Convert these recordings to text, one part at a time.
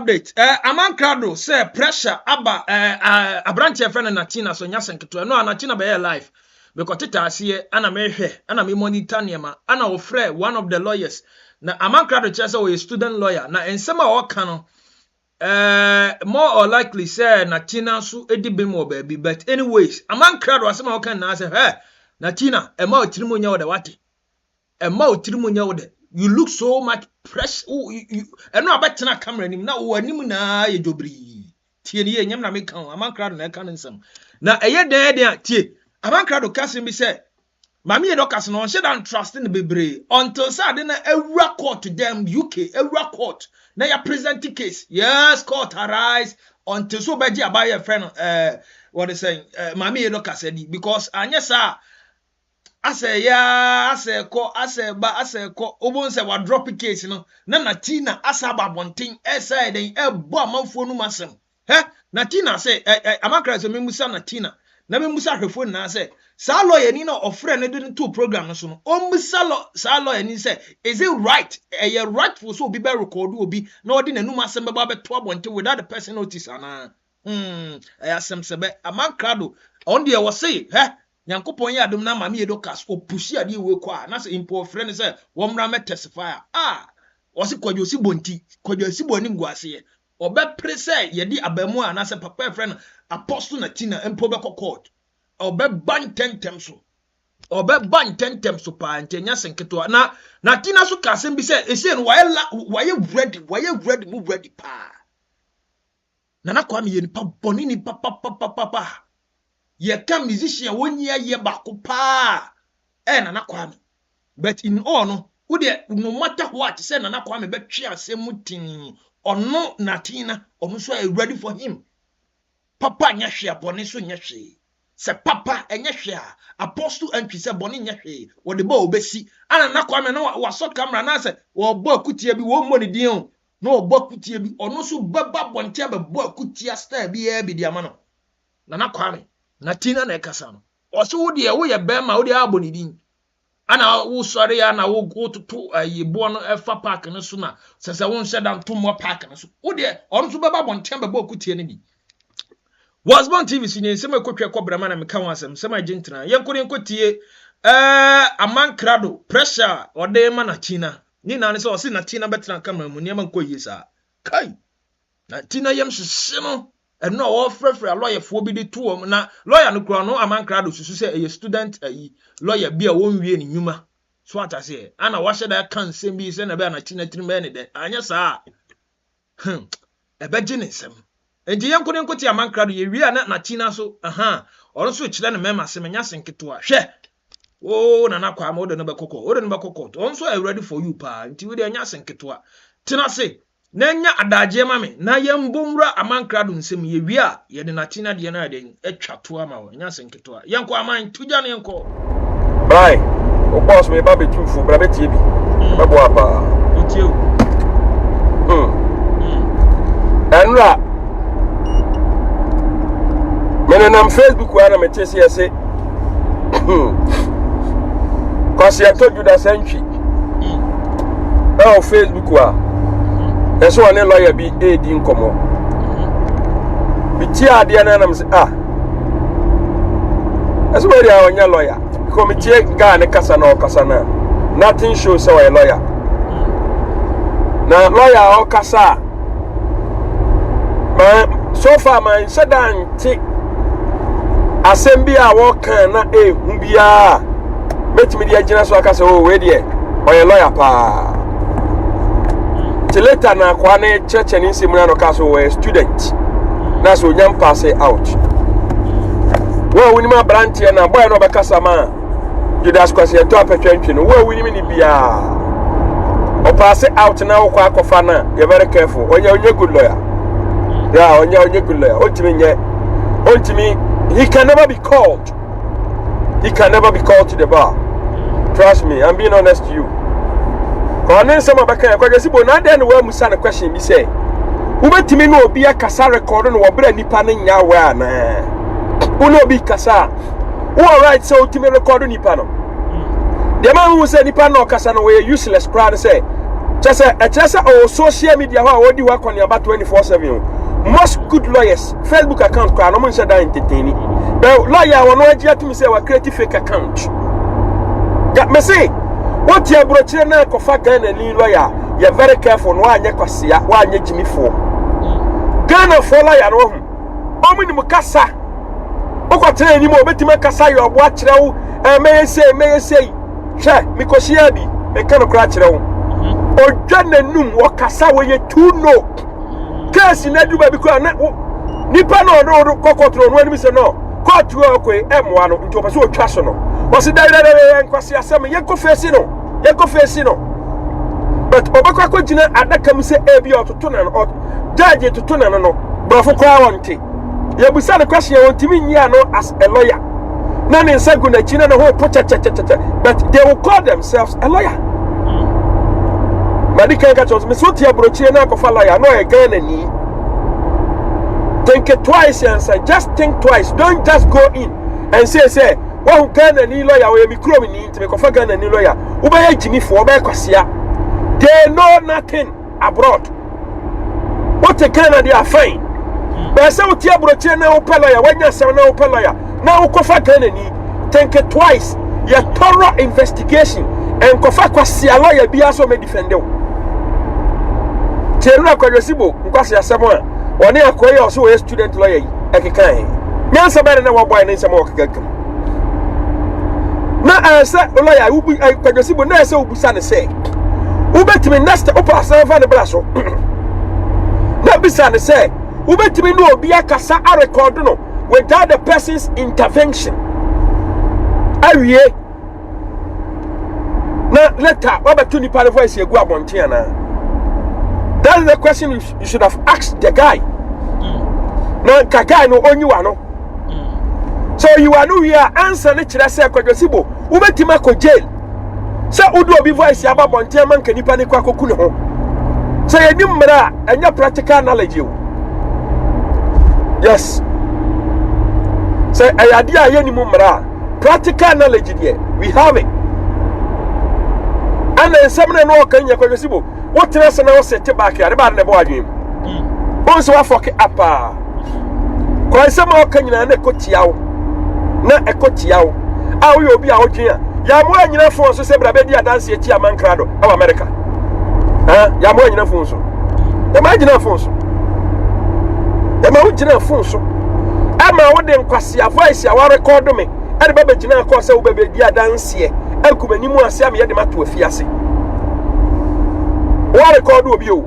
update. Amankrado say pressure aba a branch friend Natina so Nyănsa-Amankrado. No, Natina be live. Because it has here ana mehwe ana me monitor niema ana ofre one of the lawyers. Na Amankrado chese o a student lawyer. Na ensema o kano more or likely say Natina so edibemo baby. But anyways, Amankrado asema o kan na say hey Natina ema otirimu nya wo de wate. Ema otirimu nya wo de. You look so much fresh. And no about na camera nim na wo anim na ye dobri. Tie ni enyam na make kan Amankrado na kan nsam. Na eye de tie Amankrado kasim bi say Maame Dorcas no she don't trust in the bebre until say na ewura court to them UK ewura court na ya present case. Yes, court arise until so beji abaye friend what they saying Maame Dorcas said because anya sa ase ya ase ko obon se wa drop case no na Natina asa babonten esa den ebo amanfo no masem he Natina say Amankrado say memusa Natina na memusa hwefo na say sa lawyer ni na ofre no didn't to program no so no omusa sa lawyer ni say is it right rightful so obi be record obi na odi nanum asem be ba beto abonten without the person notice ana asem sebe Amankrado on there was say he Nyankopon ya adom na Maame Dorcas opushi ade we kwa na se impo friend say wo mra me testify osi kwadwo si bonti kwadwo si boni ngwase ye obe pre say ye di abamu na se papa friend apostle Natina impo be court obe ban tentem so pa ante Nyănsa-Amankrado na Natina so ka sem bi say ese no why ready move ready pa na kwa me ye ni pa boni ni pa ye can musician 1 year back pa na Kwame but in all no no matter what say na Kwame be twa asemutin ono Natina ono so ready for him papa nya hwe abone so nya hwe se papa enya hwe apostle antwi se bone nya hwe wo de ba obesi na Kwame no waso camera na se wo bo akutia bi wo mo ne din o no bo akutia bi ono so baba bonte abebo akutia star bi e bi dia ma no na Kwame Natina na ekasa no oso wo de wo ye bema wo de abonidin ana wo sori ana wo go to ayibo no efa park no so na sese wo nse dan to mo park no so wo de on so beba bonten beba okutie ne bi Wasbon TV sinye sema kwetwe kobrama na meka wansem sema gentina yenkore nkotie Amankrado pressure ode ma Natina ni na ne so se Natina betra camera mu niam nkoyie sa kai Natina yem hwehwe no and no all frefre lawyer for bi de to na lawyer no kura no Amankrado susu say a student lawyer bi a won wie ni nyuma so atase ana wahye da kan sem bi se na be Natina trim ne de anya sa ebe gine nsem enti yenkone nkoti Amankrado ye wi na Natina so ono so kire ne mema se Nyănsa-Amankrado hwe na kwa ma odo no be kokko on so ready for you pa enti we de Nyănsa-Amankrado tina se na nya adaje mame na yembomra Amankrado nsem ye wi a ye de Natina de na de atwato ama wo Nyănsa-Amankrado yenko aman tuja ne yenko bye o boss me ba betu fu bra betie bi be bo apa otie o enra menenam Facebook wa na metesi ese cause I told you that century Facebook wa eso one lawyer bi edi nkomo bi ti ade na na mse eso we dia onya lawyer committee ga ne kasa na okasa na nothing shows so a lawyer na lawyer okasa ma so far man sedan ti assembly a wo kan na hu bia metimi dia gina so akasa o we dia oye lawyer pa later na kwa ne cheche ni simuna no kaso we student na so nyam pass out wo wini ma branch na boy no be kasa ma Judas kwase to apetwantwe no wo wini ni bia o pass out na wo kwa kofa na you very careful onye good lawyer onye good lawyer ontimi he can never be called to the bar. Trust me, I'm being honest to you. Konen sama baka kwa gesibo na den we musa na question bi say wo betimi no obi akasa record no wo bra nipa ne nya we ana wo no obi kasa wo right so ultimate record nipa no the man who say nipa no kasa no we useless crowd say Just a social media who do work on about 24/7. Most good lawyers, Facebook account, no one said that entertaining. But lawyer will not yet to me say, create fake account. Got me say, what you brought here now, Ghana and lawyer, you're very careful, why you Kwasia, why you Jimmy for Ghana for lawyer, no, Omini Mukasa. Okotene anymore, but you make a say your watch now, and may say, Che, Mikoshiabi, a kind of cratch now. Or John and Noom, what Kasa where you two know. Curse in Edu because Nipano no Cocotron when we say no. Caught you away, M1 into a pursuit Chasano. Was it that and Quasia Sam, Yako Facino? But Obaka at that come say Abi or to Tunan or Judge to Tunano, but for Crownty. You will send a question on Timiano as a lawyer. None in Saguna China, the whole protect, but they will call themselves a lawyer. Medical catchers, Miss Wotia Brochina of a lawyer, no again any. Think it twice, Nyansa. Just think twice. Don't just go in and say, well, Ghana any lawyer will be cloning to make a Ghana any lawyer. Ubaya Jimmy for Bekosia. They know nothing abroad. What a Ghana they are fine. But some Tia Brochina Opelaya, when you're seven Opelaya, now Kofa Ghana, think it twice. Your thorough investigation and Kofa Kwasia lawyer be also may defend you. Terra Kodosibo, Kwasia Samoa. One year, also a student lawyer. Ekikai. Nyansa-Amankrado na wabwa na nsa mo kaka. Na asa lawyer ubu Kodosibo na asa ubusa ne say. Ubetimi next opa asanfa ne braso. Na bisa ne say, ubetimi no obi akasa a record no without the person's intervention. Awie. Na later, obetu ni pale voice egu abonten na. That is the question you should have asked the guy. No, guy no only one. So you are no here answer the chirase Kodosibo. Ubetima ko jail. So udu obi voice aba bonte man kanipa ne kwako kunu ho. So ye nimra anya practical knowledge you. Yes. So ayade ye nimra practical knowledge there. We have it. And then some no kan ye Kodosibo. What else now set back here? The bad never dream. Also, I fork up. Quite some more can you and a cotiao. Not a cotiao. I will be out here. Yamu enough for so say, Brabedi dance at Nyαnsα-Amankrado of America. Yamu enough for so. Imagine a phone. The Mount Fonso. I'm a one Quasia voice, I will record me. And the baby Gina Cosa will be dance here. And come any more Sammy at the Matu Fiasi. What record will you?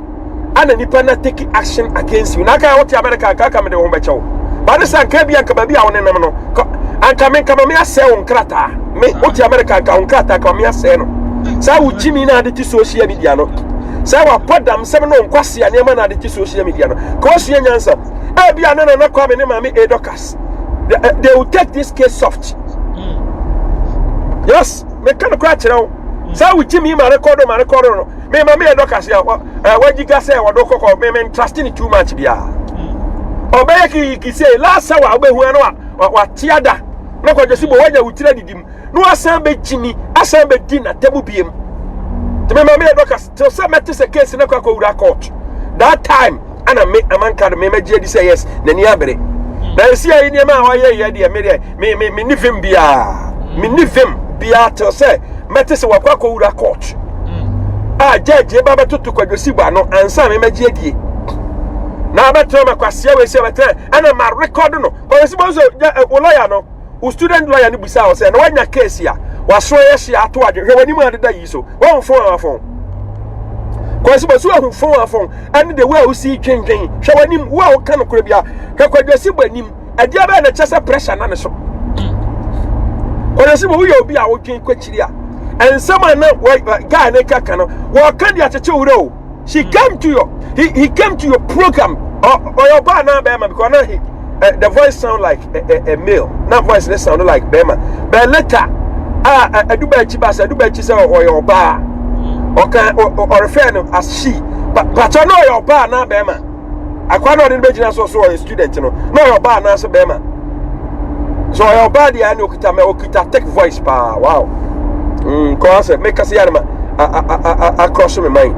And any partner taking action against you. Naka what America can come in the home becho. But this can be a cabia on a nominal. And come in Camamia say on Crata. Me what America can Crata Camia Seno. So Jimmy Nadi to social media. So I put them 7 on Quasi and Yaman to social media. Quasi and Nyansa. I'll be another coming in Maame Dorcas. They will take this case soft. Yes, me kind of crash now. So we Jimmy my record. Me Maame Dorcas ya what you guys say what do call me trusting too much bia. Obey ki say last hour obey hu no wa tiada. No Kodosibo waja utira didim. No asan be Jimmy, asan be dinner table biem. To me Maame Dorcas till some matters a case na kwa UKCourt. That time ana me Amankrado me meje di say yes na ni abere. Na see ayi ni ma wa ye de me nifem bia. Me nifem bia till say matters wa kwa UKCourt. Judge baba tutu Kodosibo ano ansa me meje die na abeto makwasia we se betre ana ma record no Kodosibo so lawyer no u student lawyer ni busa o se na wanya case ya waso ye hia ato adwe wani mu adeda yi so won phone Kodosibo so hu phone and the way we see twentwen hwe wani wo a kan koro bia Kodosibo anim ade aba na chese pressure na ne so Kodosibo wo ye obi a wo twen kwachiri a and someone guy neka kano wa kandi acheche uro she came to your he came to your program or your bar na bema because now the voice sound like a male now voice they sound like bema but later aduba chibasa aduba chise or your bar or refer no as she but you know your bar na bema akwa no dey begina so a student no your bar na so bema so your bar dey ani okita take voice pa wow cause make us hear across my mind.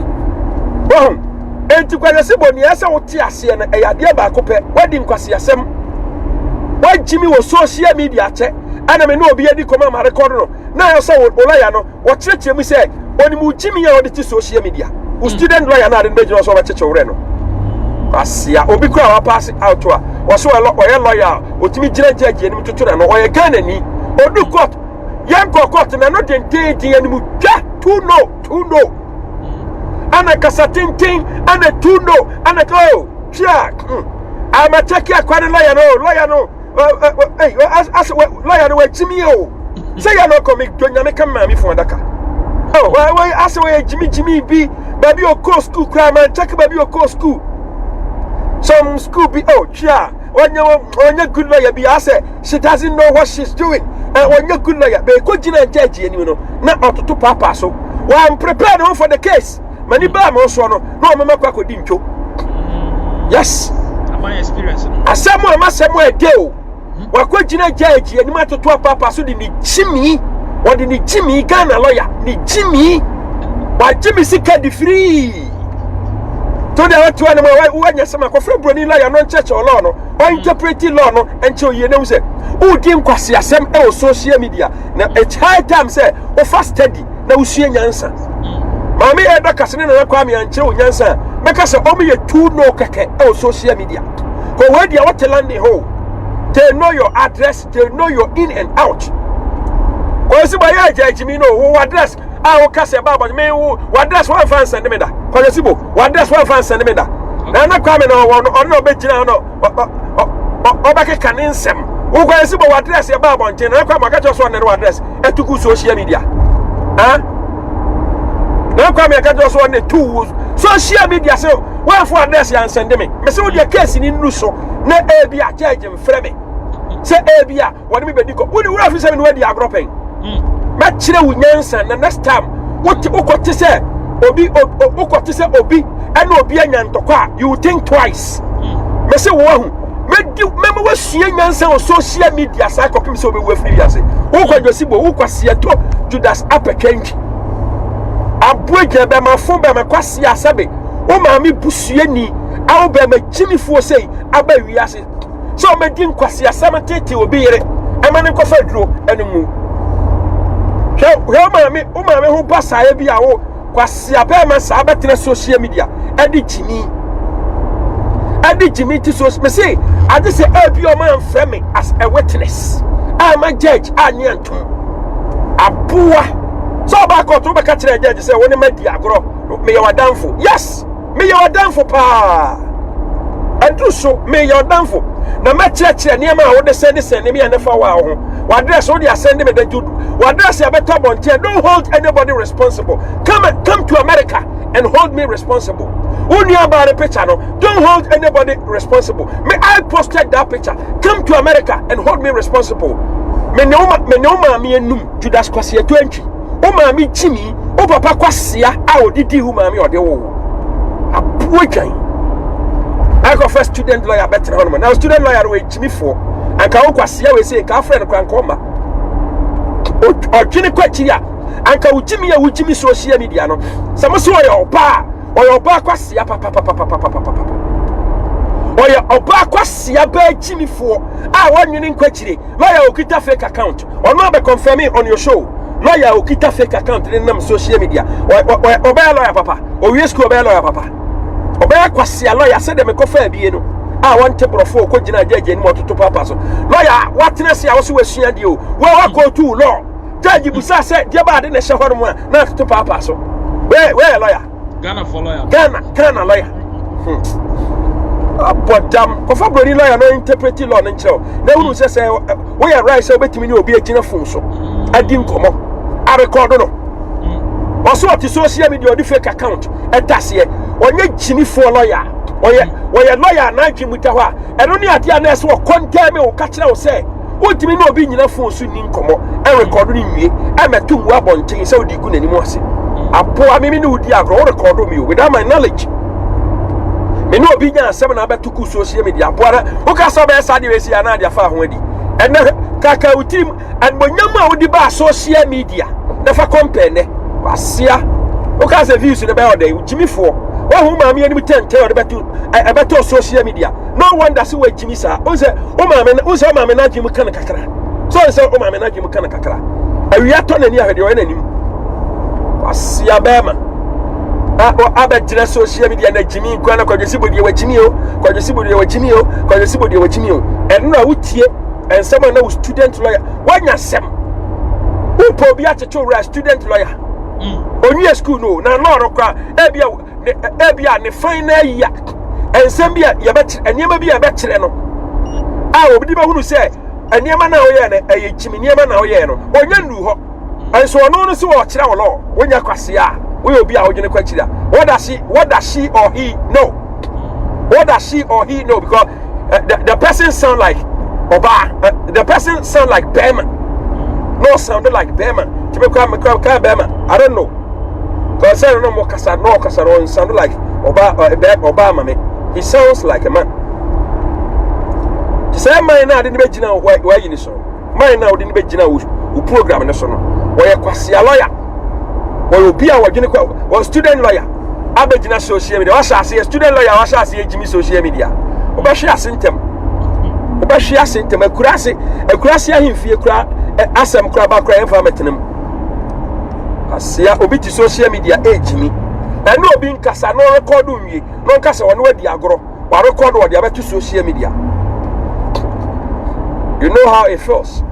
oh enti kwanya se boni asa wote ase na eyade ba akopɛ wadi nkwase asɛm wajimi wo social media che ana me no obi adi koma ma record no na yo se lawyer no wo kyerɛkyerɛ mu sɛ oni mu jimi ya wode ti social media wo student lawyer na ade bejino so ba kyerɛkyerɛ no asia obi kura wa pass out wa wo so oyɛ lawyer otimi gyina judge anim tutura no oyɛ Ghana ni odu court yanko court na no dententi anim twa to no ana kasatintin ana to no ana go check ama take akware lawyer no hey as lawyer no jimi o say ya no come donya me kan Maame fo daka oh why as we jimi bi baby o co school cry man check baby o co school some school be oh chia onya good lawyer be say she doesn't know what she's doing and onya good lawyer be ko gina judge ani no na ototo papa so wa am prepared for the case mani ba mo so no na o mama kwa kodi ntwo yes my experience asemo amasemo ede o wa ko gina judge ani ma toto papa so di ni jimi o di ni jimi Ghana lawyer ni jimi wa jimi sika di free to the what one we nya sama ko broni lawyer no church law no o interpret law no enche oye ne say o di nkwase asem e o social media na it's high time say o fast study na usue nyansa Maame e Dorcas ne na kwa me anche o nyansa make say o me ye too no keke e o social media ko we dia what land ho they know your address, they know your in and out. Ko si ba ya judge me no wo address a o ka se ba ba me wo address one fan send me da ko si bo address one fan send me da na kwa me no no be gina no o ba ke nsem wo ko si bo address e ba ba ntin na kwa ma ka cho so no address etuku social media na kwa me ka cho so ne two social media so one for address ya send me say wo dia case ni nru so na ebi a judge mfrɛ me say ebi a woni me bedi ko woni wura fi say me no di agropen ma kire wo nyansa na next time what ukote say obi ukote say obi and obi anyantokwa you think twice me say wo hu me wasue nyansa on social media say kopim say obi wo free ase wo kwajosi bo wo kwase to Judas apekenji aboje be ma fo be me kwase asabe o Maame busue ni awo be ma jimifuo sei aba wiase so me din kwase asama tete obi yere amane kofa duro enemu o Maame ho pasa ya bi awo kwase aba ma sa abetre social media edi jimi ti so me say I just say be o man frame me as a witness I'm a judge anyanto abua so ba ko to be ka kire judge say woni madi agro me your danfo yes me your danfo pa adu so me your danfo na ma kire niam a wo de send me na fa wa ho wa address wo dey send me the judu wa address ya better bontia don't hold anybody responsible come to America and hold me responsible only about the picture no don't hold anybody responsible me I posted that picture come to America and hold me responsible me no Maame enum Judas kwase 20 o Maame chimi o papa kwase a odidi hu Maame ode wo apuojan I got first student lawyer better on now student lawyer we chimi for and ka kwase we say ka friend kwan koma o twini kwachiri and ka uchimi ya uchimi social media no samoso yo pa oba kwase papa oya oba kwase ba chimi for a wonwini nkwachiri lawyer okita fake account ono be confirm on your show lawyer okita fake account in nam social media oba lawyer papa o we school oba lawyer papa oba kwase lawyer say dem ko fa bie no a wante brofo ko gina judge ni mototo papa so lawyer witness ya wo so wasua de o wa go to law judge busa say dia ba de na hye horo mu na to papa so we lawyer Ghana for lawyer Ghana lawyer Abodam ko fa broni lawyer no interpret law no nkyerɛ na wonu say we right say obetimi ni obi agina phone so adi nkomo a record no also at social media odi fake account etase onye jimi for lawyer oye lawyer na dwimuta ho a eno ne ade a na so konta me wo ka kyerɛ wo say otimi na obi nyina phone so ni nkomo e record ni nwie e metum wo abonten say odi gu nanim ase apo amimi ni odi agro wo record me without my knowledge me no obi nya asem na abetuku social media apo ara wo ka so be sa de we si ana de afa ho adi ene kaka utim and bonyama wo di ba social media na fa compare ne wasia wo ka se views ne be ode jimifo who Maame any 10 tell about social media. No one does what Jimmy sa. Who's Maame na Jimmy kana kakra. So Maame na Jimmy kana kakra. A reactor any of your enemy. Was ya bema. Abet social media na Jimmy kwana kwa Jimmy wa Jimmy kwa Jimmy wa Jimmy kwa Jimmy wa Jimmy and no wutie and someone who student lawyer. Why na sem? Who probably at a student lawyer? Onye school no na no rokwa ebia ne final year ensem bia ye be enema bia be kire no obi ba hunu se enema na oye na eyechimi enema na oye no onye ndu ho enso ono no se wo kire wo lo wonya kwase a wo obi a wogene kwa kire what does she or he know? What does she or he know? Because the person sound like Oba, the person sound like Bema. No sounded like Bema. I don't know. Because I don't know what Kasaro sounded like Obama. He sounds like a man. The same man now didn't be now why you so. Mine now didn't be now who program in the son. Why a quasi lawyer? Why you be our student lawyer? Abegina social media. What shall I say? A student lawyer, what shall I say? Jimmy social media. Obashia symptom. Obashia symptom. A kurasi him fear cry. Asem kra ba kra enfa metenem asia obi ti social media age mi eno obi nkasa no record nwie no nkasa wono wadi agoro wa record wadi abeto social media. You know how it feels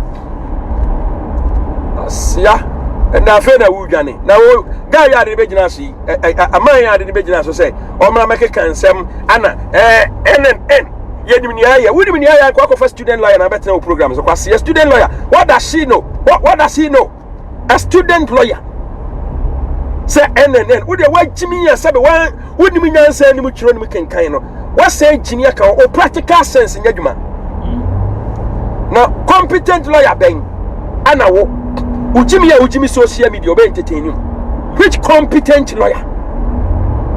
asia and afa na wudwane na wo guy ya de begina so aman ya de begina so say o mra make kansem ana NNN Would you a student lawyer and better programs? A student lawyer. What does she know? What does he know? A student lawyer. Say NNN. Would you wait Jimmy and say one? Would you mean answer any much we can kind of? What say Jimmy or practical sense in Yajuma? Now, competent lawyer bang. Anna wo. Ujimi social media will entertain you. Which competent lawyer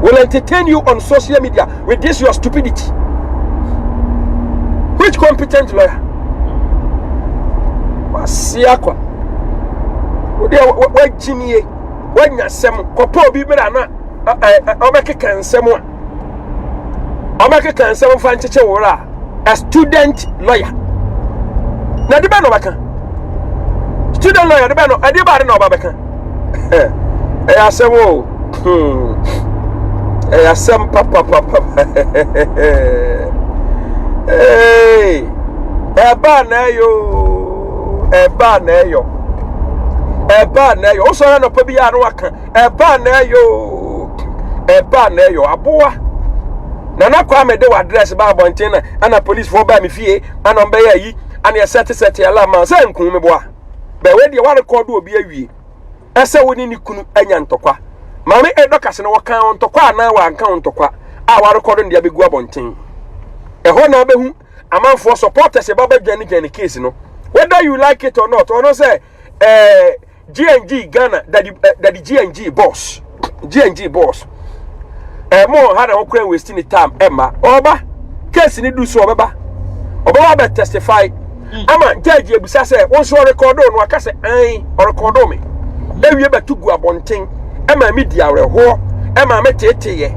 will entertain you on social media with this your stupidity? Which competent lawyer? Wasiakwa. What Jimmy? When you some kopo bi mera na omeke kansem a omeke kansem fa ncheche wora a student lawyer. Na de ba no baka. Student lawyer de ba no ade ba de no ba baka. Asem o. Asem papa. Hey, eba na yo. O so na pa bi ya no aka. Eba na yo. Aboa. Na kwa me de address ba abonten na ana police for ba me fie, ana mbe ya yi, ana ya set alarm say nkun me boa. Be we de wa record obi awie. Ese woni ni kunu anya ntokwa. Maame Dorcas na wakan ntokwa na wa nkan ntokwa. A wa record ndia begu abonten. Eho na behu amanfo supporters e baba dwane case no. Whether you like it or not, or no say GNG Ghana that the GNG boss. More had a crane wasting the time Emma. Oba case ni do so baba. Oba be testify. Ama judge ebusa say won so record on waka say or record me. E wie betu gu abonten. Emma media reho. Emma metete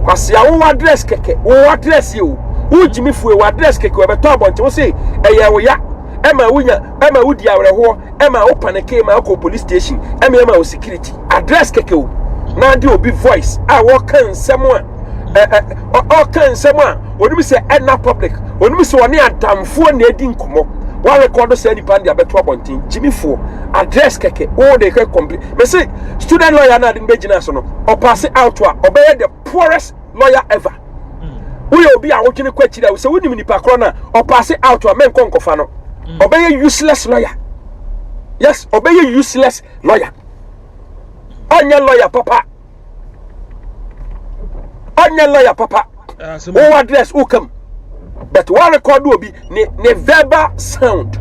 kwase a wo address keke. Wo address you. Wo jimi fu e address keke we beto abonten wo say eye wo ya. Emma wudi awereho. Emma wo panic ma ko police station. Emma wo security. Address keke wo. Na de obi voice a wo kan nsem a onimi se na public onimi se woni adamfo na edi nkomo wa record say ni pandi abeto abonten jimifo address keke all they can complete me say student lawyer na de begina so no o pass out to obey the poorest lawyer ever we obi a wotwene kwachira we say woni nipa kro na o pass out to men konkofa no obey useless lawyer. Yes, obey useless lawyer. Onye lawyer papa. Who address who come? But one record will be ne verbal sound.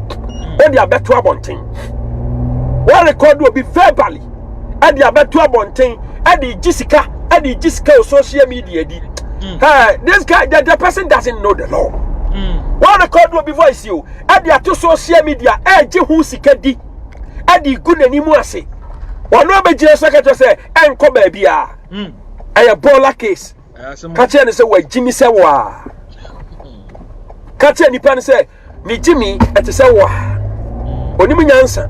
When they are better abonting. One record will be verbally. And they are better abonting. And the Jessica social media. This guy, the person doesn't know the law. One record will be voice you. And they are to social media. And who sikadi. And the good anymore say. One no be just secretary say, "Enko baby a bola case." Kache ne se wa Jimmy se wa. Kache nipa ne se ni Jimmy ete se wa. Oni mu Nyànsa.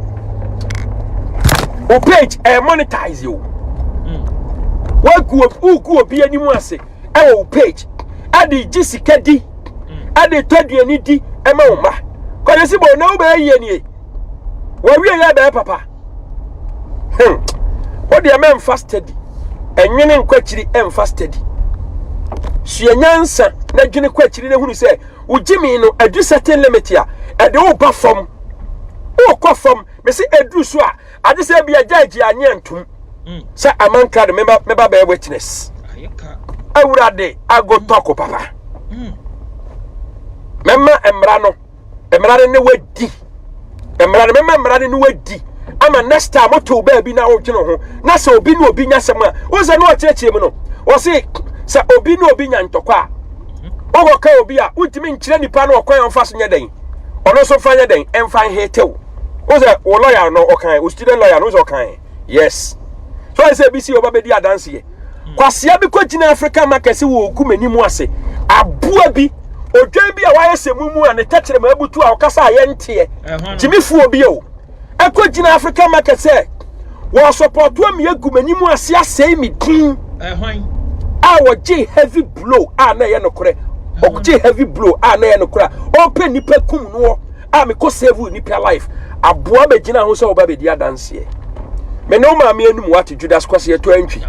O page monetize you. Wa ku obi animu ase. E wo page. Ade jisika di. Ade toduani di e ma wo ma. Kwani si bo na wo ba yie ni. Wa wie ya ba papa. What the man fasted? Enwene nkwachiri emfasted. Sua Nyànsa na dwene kwachiri na hunu se wo Jimmy no adu certain limit ya e de wo ba fam wo kɔ fam me se edru so a ade se bia judge anye ntum se Amankrado meba be witness awurade ago toko papa memma emra no ne wadi memma ne wadi ama next time to ba bi na wo dwene ho na se obi no obi nyasem a wo se no okyerechie mu no wo se obi no obi nya ntokwa a wo ka obi a utimi nkyire nipa no okwan amfa so nya den ono so fa nya den emfa hetew wo se wo lawyer no okan wo student lawyer no so okan yes so I say BC oba be di adanse ye kwasia bi ko gina Africa market se wo oku manimu ase aboa bi odwan bi a waye semumu a ne tetere ma abutu a okasa aye ntie Jimifu obi o eko gina Africa market se wo support wa me agu manimu ase asei mi din a wo gi heavy blow a na ye no kore o gi heavy blow a na ye no kore open nipa kum no a me ko save nipa life aboa be gina ho se oba be di adanse ye me no Maame enum what Judas kwase to antwi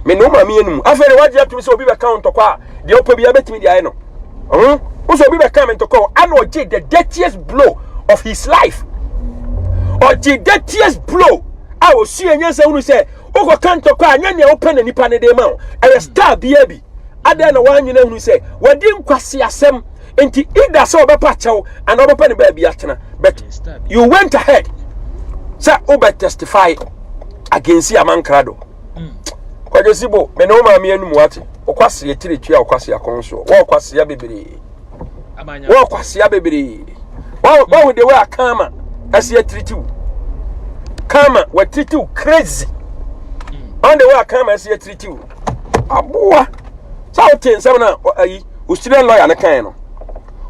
me no Maame enum afere waje atumi se obi be count kwa de opa bia betimi di aye no so obi be count kwa and oje the dirtiest blow of his life oje dirtiest blow a osu enyensa hunu se ogo count kwa anya ne open nipa ne de ma e star bia bi ada na wanyina hunu se wadi nkwase asem enti ida se obepa chew and obepa ne ba bia atena but you went ahead. Sa oba testify against Amankrado. Kwa jesibo me no Maame enum wate. Okwase etire tua okwase akonso. Wo okwase abebere. Amanya. Wo okwase abebere. Wo de we akama ase etire tiu. Kama we tritiu crazy. On the way akama ase etire tiu. Aboa. Sa o ten se na ayi, o student lawyer na kan no.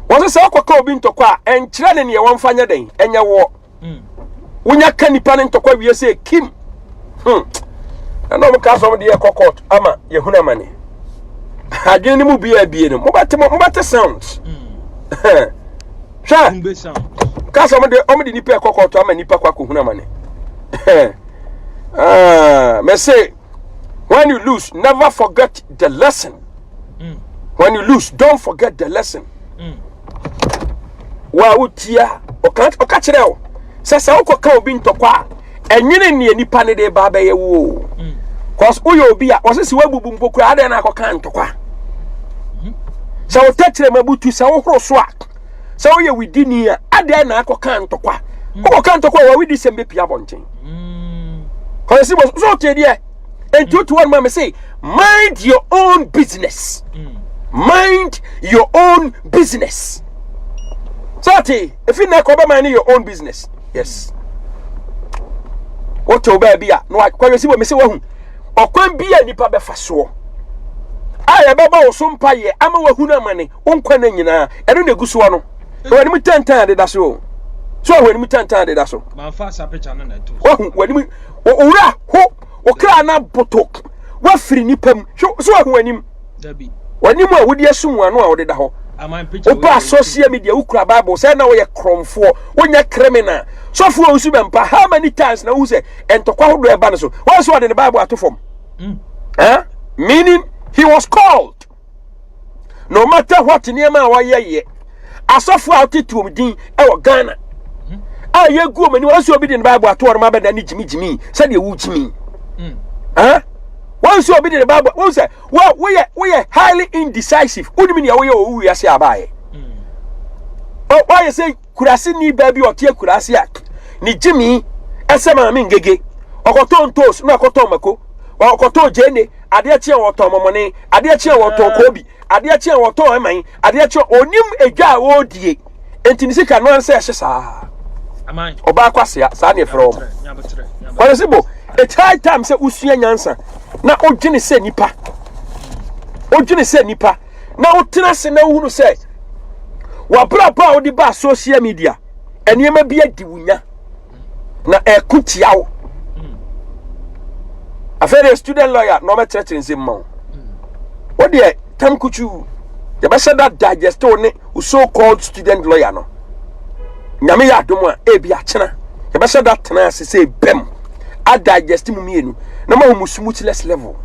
Wo se okwa obi ntokwa enkyere ne ne won fanya den enye wo. Unya kanipa ne ntokwa wie se kim na mo ka so de UKCourt ama ye huna mane adwene mu bia no mo bate sound sha ka so mo de nipa UKCourt ama nipa kwa ko huna mane me say when you lose never forget the lesson. When you lose don't forget the lesson. Wa utia oka kire o sasa ukoka obi ntokwa enwene ne nipa ne de ba ye wo cause uyo obi a wose si wabubu mpoku ade na akoka ntokwa sa wo tetere mabutu sa wo horo so a sa wo ye widini a ade na akoka ntokwa ukoka ntokwa wa widi sembe pia bonchen cause si so tedi e enti to one mama say mind your own business. Mind your own business. So if you na ko ba mind your own business. Yes. What to baby no kwa yesi we me se wahu. Okwan bia nipa be faso. Aya baba wo so mpa ye ama wahu na mane onkwa na nyina. Eno na guso no. Wani mu tantan de da so. So wani mu tantan de da so. Man fa sa picture na na to. Wahu wani mu owura ho okra na botok. Wa firi nipam. So wahu wani mu. Dabi. Wani mu a wodi asum anu a wodi da ho. Opa social media ukura Bible say na we kromfo wonya criminal so fo usu bempa how many times na use entokwa hodo eba no so why so the Bible atofom meaning he was called no matter what niema wa ye asofo atitu din e wo Ghana ye gu omani won so obi the Bible atoro ma beda ni jimi say de wu jimi once you be the Bible, one say, well, we are highly indecisive. What do you mean? We are say abaye. Oh, why you say kurasi ni baby or tia kurasi ak? Ni Jimmy, esema mingege. Okoton toast, no okoton mako. Okoton jene. Adia chia wato momone. Adia chia wato kobi. Adia chia wato emai. Adia chia onim eja odie. Entinisika no answer shesa. Amai. Oba kwase ya sa ne from. Kwa sibo, it's high time say usua Nyànsa. Na ojini se nipa odwene sɛ nipa na wotena se na wohunu sɛ wabra ba wo di ba social media enema bi adi wunya na ekutia wo afere student lawyer no metrete nsem ma wo de tam kuchu ye be da digest ne so called student lawyer no nyame ya adom a e bi akena ye be da tena ase se bem a digest mu mienu na ma hu smoothness level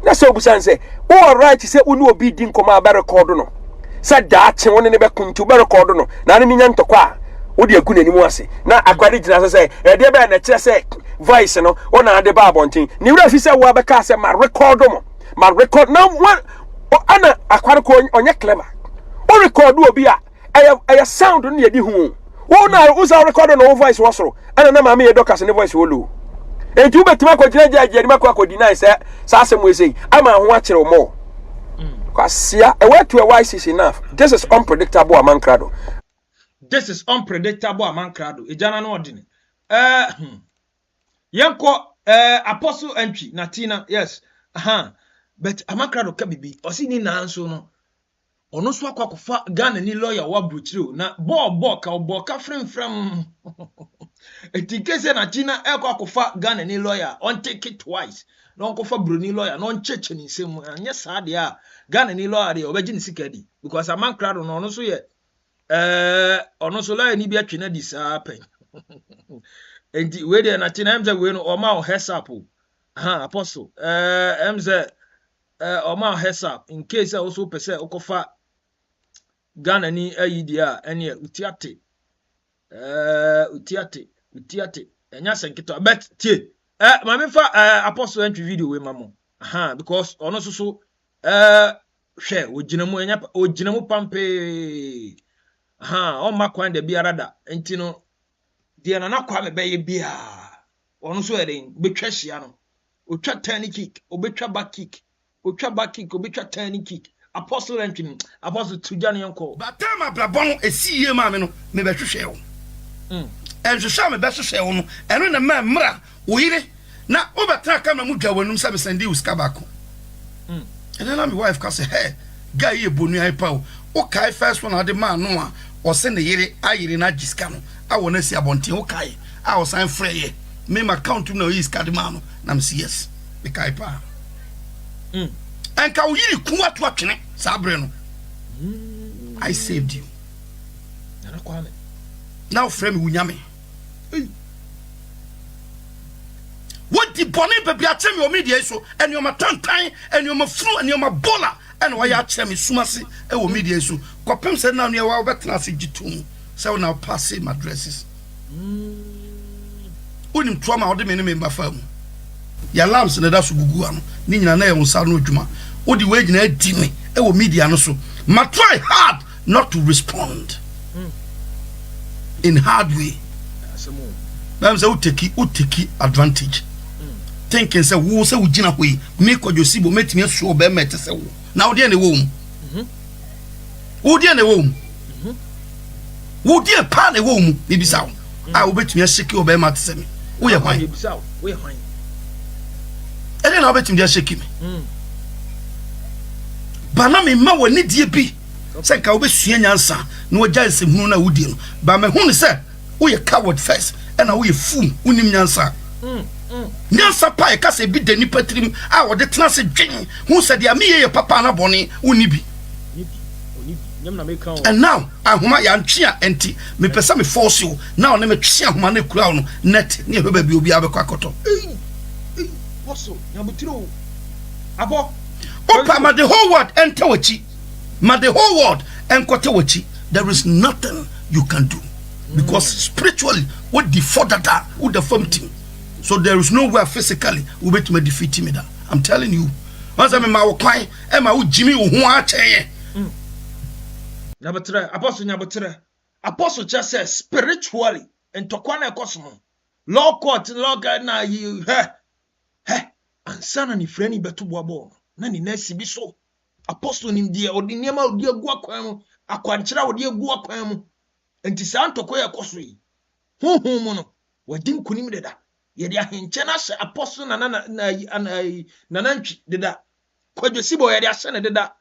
na so busan say all right say unu obi di nkoma ba record no say da ache woni ne be kuntu ba record no na ne nya ntokwa a wo de agu nanimu ase na akwade gina say e de be na kire say voice no wona ade ba abontin ni wura fi say wo abeka say ma record na one ana akwade ko onye clever o record obi a aya sound no ye di hu wo na usa record no voice wo soro ana na Maame ye Dorcas ne voice wo low enti ubetima ko gina jaji ni makwa ko deny say asem we say ama ho a kire mo kwasia e way to a wise is enough. This is unpredictable Amankrado. This is unpredictable Amankrado. Ejana no ordine. Yanko apostle entry Natina, yes. But Amankrado ka bibi osi ni na nso no. Ono so akwakofa Ghana ni lawyer wa bruchiro na bo ka frem etikese Natina akwakofa Ghana ni lawyer on take it twice. No kofa bruni lawyer no ncheche ni nsem anya saa de a Ghana ni lawyer de obeji ni sikadi because Amankrado no ono so ye ono so lawyer ni bi atwe na di saa pen enti we de Natina emze we no o ma o hesap apostle emze o ma o hesap in case also pese okofa Ghana ni ayidia ene utiate enya senkito bet tie Maame fa apostle entry video we mamo because ono so hwe oginamu enya oginamu pampe o makwan de biarada enti no de na nakwa me beye bia ono so eden betwa hia no otwa turn kick obetwa back kick obetwa turn kick apostle entry apostle tujane yanko batama blabon esiye Maame no me behwehwe wo enhwehwe me behwehwe wo no eno na mra oyire na obatra kam na mudwa wanum sabe sende uska bako and then my wife ka say hey guy ye bonu ai pa o kai first one ade man no a o se ne yire ayire na giska no a wona si abonte o kai a o san frɛ ye me my account no is card man no na me say yes me kai pa and ka o yire ku atu atwene sabre no I saved you na kwame now frɛ me wunyame what the bonny baby atche me o media so and you ma tantan and you ma fru and you ma bola and why atche me sumase e o media so kopem se na no wa betena se gitum se na pass my addresses unim trauma o de me ne me mbafa mu ya lamps na da so gugu ano ni nyina na e wonsa no adwuma o di we nyina adi me e o media no so ma try hard not to respond in hard way Bam say uteki advantage thinking say wo say ugina hoyi me kwadosibo metimi aso be mete say wo na wo de ne wo mu wo de ne wo mu wo de pa ne wo mu bibisa wo a wo betimi asheki wo be mate say me wo ye hwan bibisa wo ye hwan ene na wo betimi asheki me bana me ma woni die bi say ka wo be sua nyansa na wo gya nsehunu na wo di no ba me hu ne say wo ye coward first and we fool unim nyansa nyansa pa e ka se bi dani patrim a wo de tena se dwen hu se de ameye ye papa na boni unibi and now ahoma ya ntwea enti me pesa me force you now na me twea ahoma na kura no net ne heba bi obi abekwa koto woso nyabutiro abo opa ma the whole world enter wachi ma the whole world enkote wachi there is nothing you can do because spiritually what the further that with the firm team so there is nowhere physically we bet me defeat me that I'm telling you once I'm ma kwai e ma wo jimi wo ho a cheye nyabotre apostle just says spiritually and tokwa na ekoso law court law na you ansana ni freni beto boabo na ni nasi bi so apostle nim die odiniema odi agu akwan mu akwankyera odi agu akwan mu enti santoko ye koso yi honhom no wadin kunim deda ye dia henche na hye apostle na nantwi deda Kwadwesibo ya de ahyɛ deda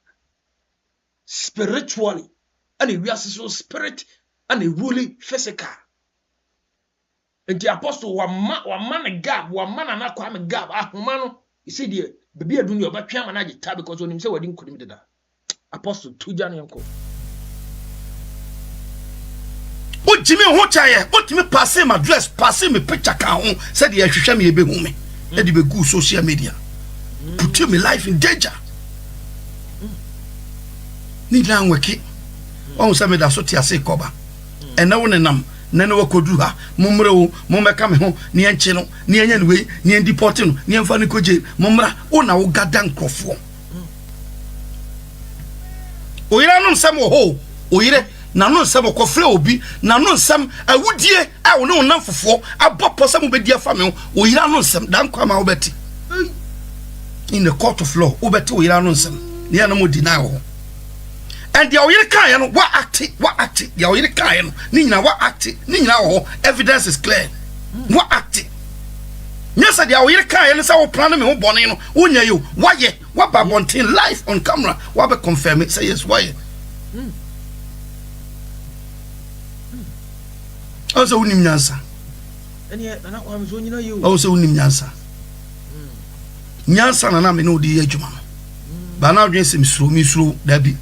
spiritually and a real spirit and a really physical. And the apostle one man gap, one man and a gap. Humano, you see, dear, baby, I do your back and I just tab because when him say, I didn't could that. Apostle 2 January uncle. What Jimmy Hochaya, what me pass him address, pass him a picture count, said he should me a big woman. And he be good social media. Put my life in danger. Need lang weki. On some of the sotia say cover. And no one and Nano Koduha, Mumro, Momaka me home, near Chino, near Yanway, near deporting, near Fanikoje, Mumra, oh now goddamn crofo. Oiran some ho, Oire, Nano some cofre obi, Nano some I would dear, I will know enough for a pop some of dear family, Oiran some, damn come out betty. In the court of law, Obeti Oiran some, the animal denial. And the Oire Kayan, what acting, the Oire Kayan, Nina, what acting, Nina, evidence is clear. What acting? Yes, the Oire Kayan is our plan of Bonino, Unya you, why ye, what by wanting life on camera, what by confirm it, say yes, why? Also, Nyansa. And yet, and I'm so you know you. Also, Nyansa. Nyansa and I'm no the age man. But now, just him slow me slow, Debbie.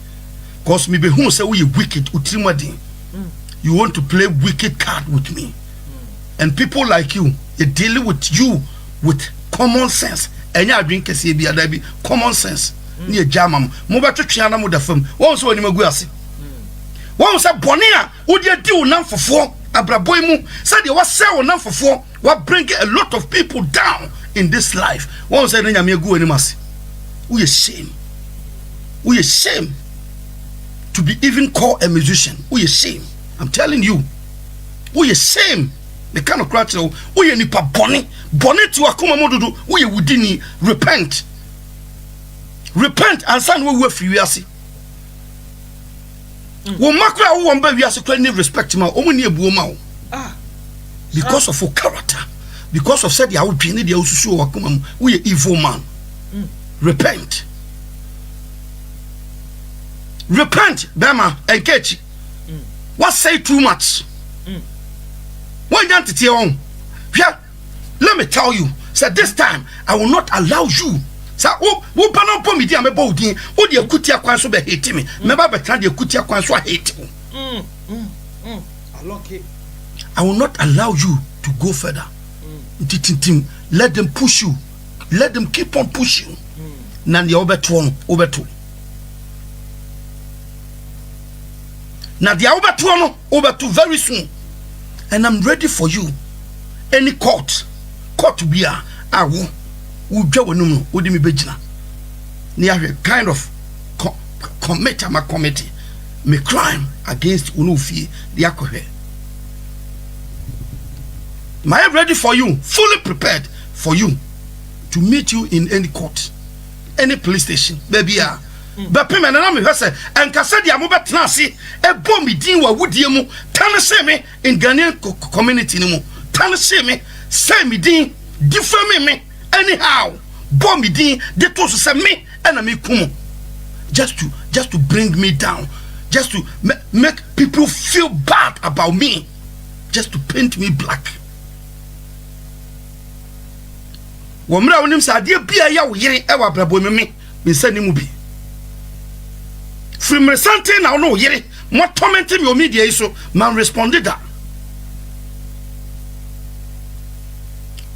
Cause me be who say we wicked utrimadi. You want to play wicked card with me. And people like you, they deal with you with common sense. And you drink a be common sense. Near Jamam. Moba to Chiana Mudafum. Once when you go see. Once a bonia, would you do none for 4? Abraboimu said you was sell none for 4. What bring a lot of people down in this life. Once I didn't go any mass. We are shame. We are shame. To be even called a musician, we are shame. I'm telling you, we are shame. The kind of crowd, we are nipa bonnet to akuma modudu. We are within repent and sign we were free. We makra who we are so respect ma. Because of our character, because of said ya be need akuma. We are evil man. Repent. Repent, Bema, and catch. What say too much? Why don't it on? Yeah, let me tell you, sir, this time I will not allow you. Sir, who ban up me, dear, my body, who the Kutia Kwanso be hate me. Remember, but the Kutia Kwanso hate me. I will not allow you to go further. Let them push you. Let them keep on pushing. Nan the over. Now they are over to very soon, and I'm ready for you. Any court be a will go no udimi bejina. Near kind of commit my committee, me crime against unufi the akohe. I am ready for you, fully prepared for you to meet you in any court, any police station, baby. But payment and I'm say and Casadia Mobatanasi, a bombi din wa woodiemu, Tanaseme in Ghanaian community no more. Tanaseme, say me din, defame me, anyhow. Bombi din, they told to say me and I me kumo. Just to bring me down, just to make people feel bad about me, just to paint me black. Wamra wonim sa de bia ya wo yere e wa brabo me sani mu bi. From something now no yere mo tormenting your media so man responded that.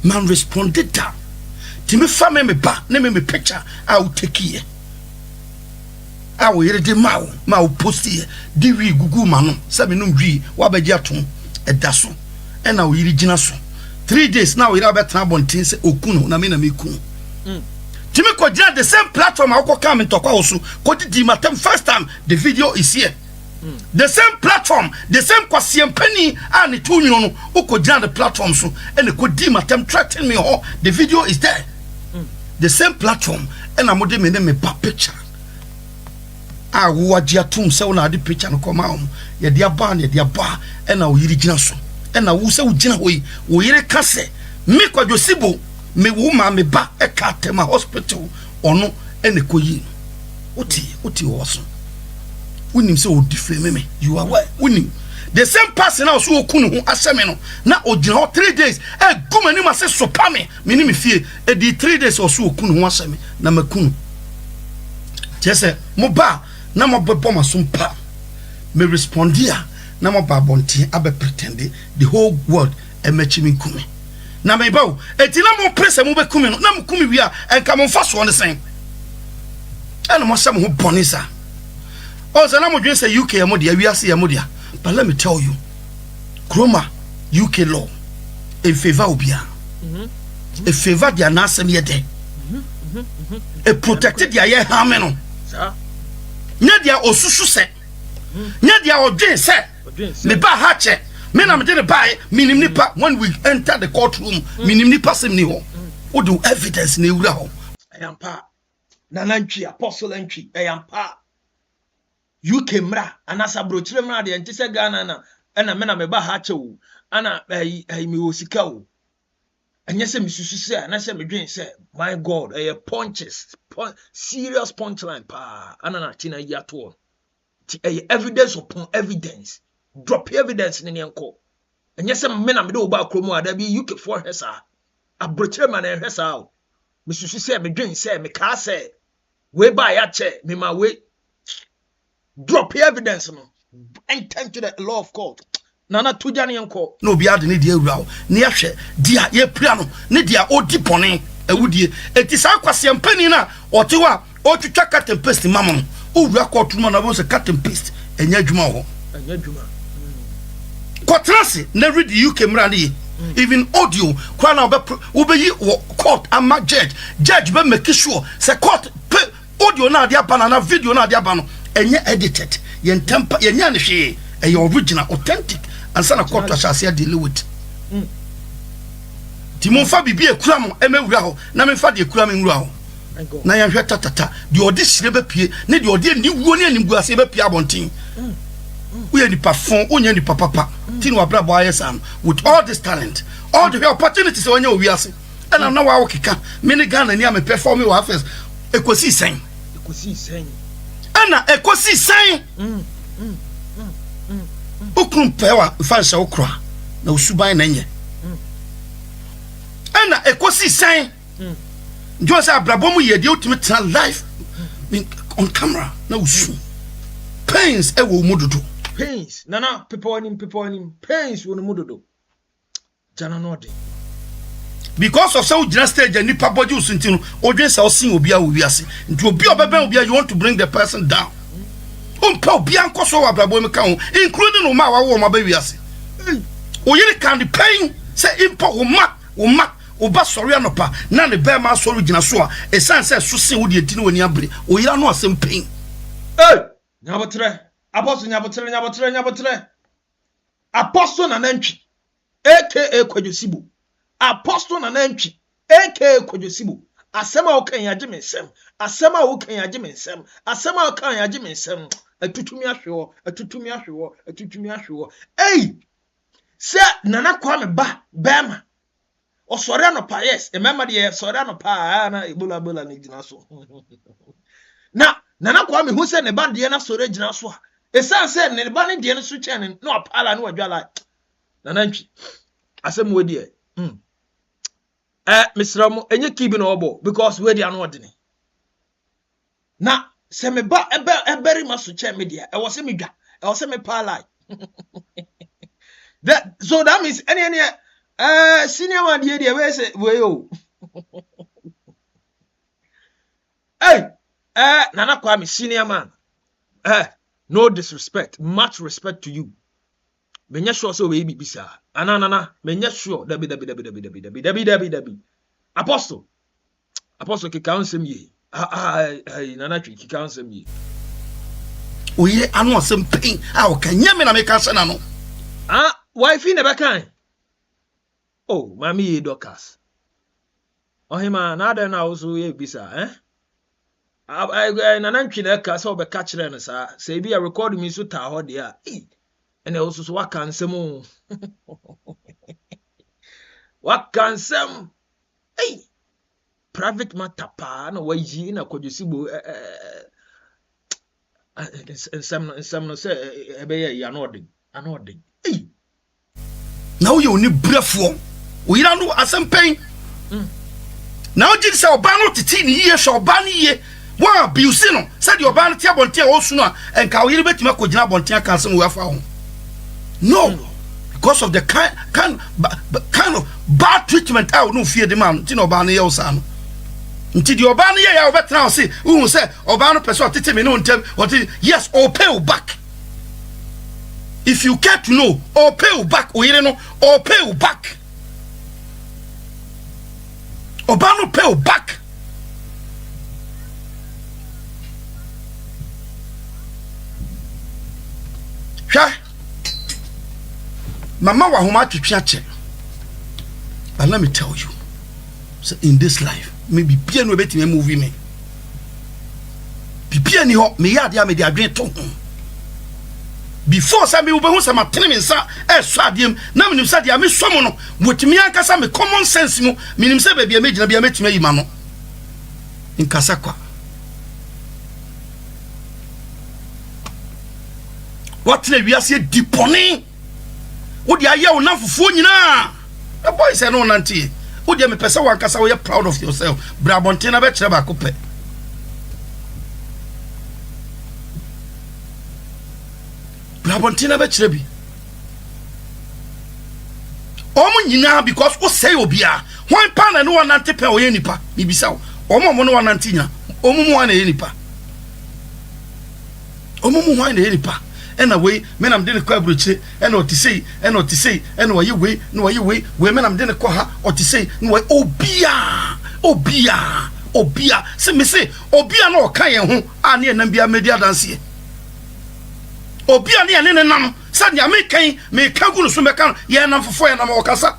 Man responded that. Timi fa me ba na me picture I will take here. I will yere de ma wo post here. Di wi gugu ma no se me no wi wa ba gi atom e da so e na wo yere gina so. 3 days now we have a bontin say okuno na me ku. Timi ko jina the same platform I come into kwa osu ko di matem first time the video is here. The same platform, the same kwasiem penny and the 2 million no ko jina the platform so and ko di matem threaten me ho the video is there. The same platform and amode me ne me pa picture. Ah wo agia tum say una the picture no come out. Ye dia ba na dia ba and na wo yiri jina so. And na wo se wo gina hoyi wo yire kase me kwadwosibo me wo ma me ba e ka tema hospital ono ene koyi oti woso wonim se o defame me you are where wonim the same person now so okunu ho aseme no na ogina 3 days e gumani ma se sopa me ni me fie e di 3 days o so okunu ho aseme na makunu jese mo ba na mo bebo masumpa me respondia na mo ba bonti abe pretend the whole world e mechi me kumi na me ba o eti na mo press mo be kumi no na mo kumi wi a enka mo fa so ne sen ana mo se mo bonisa o se na mo dwen se UK mo dia wi ase ya mo dia. But let me tell you, Chroma UK law a favor obia. A favor dia na asem ye de. A protected dia ye hameno. Nya dia osusu se. Nya dia odwen se. Me ba ha che. Me na me de buy minim nipa when we enter the courtroom minim nipa sem ni ho. Wo do evidence na ewura ho. Ayampa. Nanantwi apostle antwi ayampa. UK mra anasa brochire mra de ntise Ghana na me na me ba ha chewu ana me osika wo enye se misusu se na se me dwen se my god punches serious punchline pa ana na tina yato ti evidence upon evidence drop evidence ne enko enye se me na me de oba kromo ada bi UK for hesa abrochire ma na hesa wo misusu se me dwen se me ka se we ba ya che me ma we drop evidence no enter to the law of court nana tujani yanko no bi ade ne dia ewura ne yahwe dia ye pria no ne dia odi pone awudie eti sa kwase mpani na otewa otwitwa cut and paste mamo no owura court no na bo se cut and paste enya adwuma ho enya adwuma kotrase na read the UK mrani even audio kwa na obeyi court ama judge be make sure se court audio na dia banana video na dia bano enye edited yen temper yenya ne hwe e original authentic and sana court ashase deal with timon fa bibi ekura mo emewura ho na me fa de ekura me nwura ho na ya hwe tatata de odi sire be pie ne de odi niwuo ne animgu ase be pie abontin we ni perform onya ni papa tin wa bra boy sam with all this talent all the opportunities onya owi ase and na wa wo keka me ne Ghana ni am perform wa first ekosi sen ana ekosi sen okrum pewa fansa okra na usuban na nye ana ekosi sen jo sa abrabomu ye de ultimate life on camera na usu pains e wo mudodo pains nana people on pains wo mudodo jana no de because of so just stage and nipa body usuntino odwen sa osin obi a owi ase nti obi obeben obi you want to bring the person down pa obi ankoso abrabo me ka ho including o ma wa wo ma ba wi ase o yiri kan the pain say impo o ma oba sorry anopa na ne be ma sorry gina so a esan say so se wo de ntini woni abre o yira no asem pain nyabotre apostle na nantwi aka kwadwosibu apostle na nantwi aka kwadwosibu asema o kan yaje mensem asema o kan yaje mensem asema o kan yaje mensem atutumi ahwewo se nana kwa me ba bema o sore no pa yes e mema de sore no pa na ebola ni gina so na nana kwa me hu se ne ba de na sore gina so a esan se ne ba ne de no so chen no apala no wadwala nana ntwi asem we de Mr. enye kibi no obo because we dey no odene na se me ba eberi maso che media e wo se me dwa e wo se me pala so that means any senior man dey we say we yo nana kwa me senior man no disrespect, much respect to you. Menya sure so we bisa. Anana, menya sure dabi. Apostle ki counsel me. Nana ki counsel me. Oye anu asem pain. O kanya me na me counsel na no. Wife never kan. Oh, Maame Dorcas. Ohima na ada na also ye bisa, Nana ntwi na ka so be ka kire no sa. Say bi a record me so ta ho de a. And also so what can some what can some private matter pa na wayi na kwadwesibo nsam no say ebeye ya no odin na wo ye oni brefo wo yira no asempɛn na o ji say oba no titi ni ye so oba ni ye wa abuse no say the oba no tia bonte o su no enka wo yire betima kogina bonte aka asem wo afa ho no because of the kind of bad treatment out no fear the man ti no oba no ye usa no nti the oba no ye ya obetra o say who say oba no person tete me no ntem what yes or pay you back. If you care to know, or pay you back, or you know, or pay you back. Obano pay you back. Sha, Mama wa homa to chache. But let me tell you, so in this life, maybe Pierre no beti me movie me. Pierre ni ho me ya dia me dia adwen to ho. Before Sammy will be some attendance, Swadium, Namin said, I miss someone with me. I can common sense, meaning say, baby, a major be a match me, mano. In Casaqua. What we are saying, deponing? Would you yell enough for you now? The boy said, no, Nanti. Would you be person one cassa? You're proud of yourself, Brabontina Betrabacope. Brabontina Betrebi. Omo nyina because o say obia. One pan and one anti pe oyenipa. Bibisa. Omo mo no one antinya. Omo mo one yenipa. Omo mo one yenipa. And away, men am didn't quite bruche, and what to say, and what to say, and why you way, no you way, women am didn't call her or to say, no obia. See me say, obia no kayan who are near Nambia media dance. Obia near Nenam, Sanya me kagulu sumekan, yanam for four and amokasa.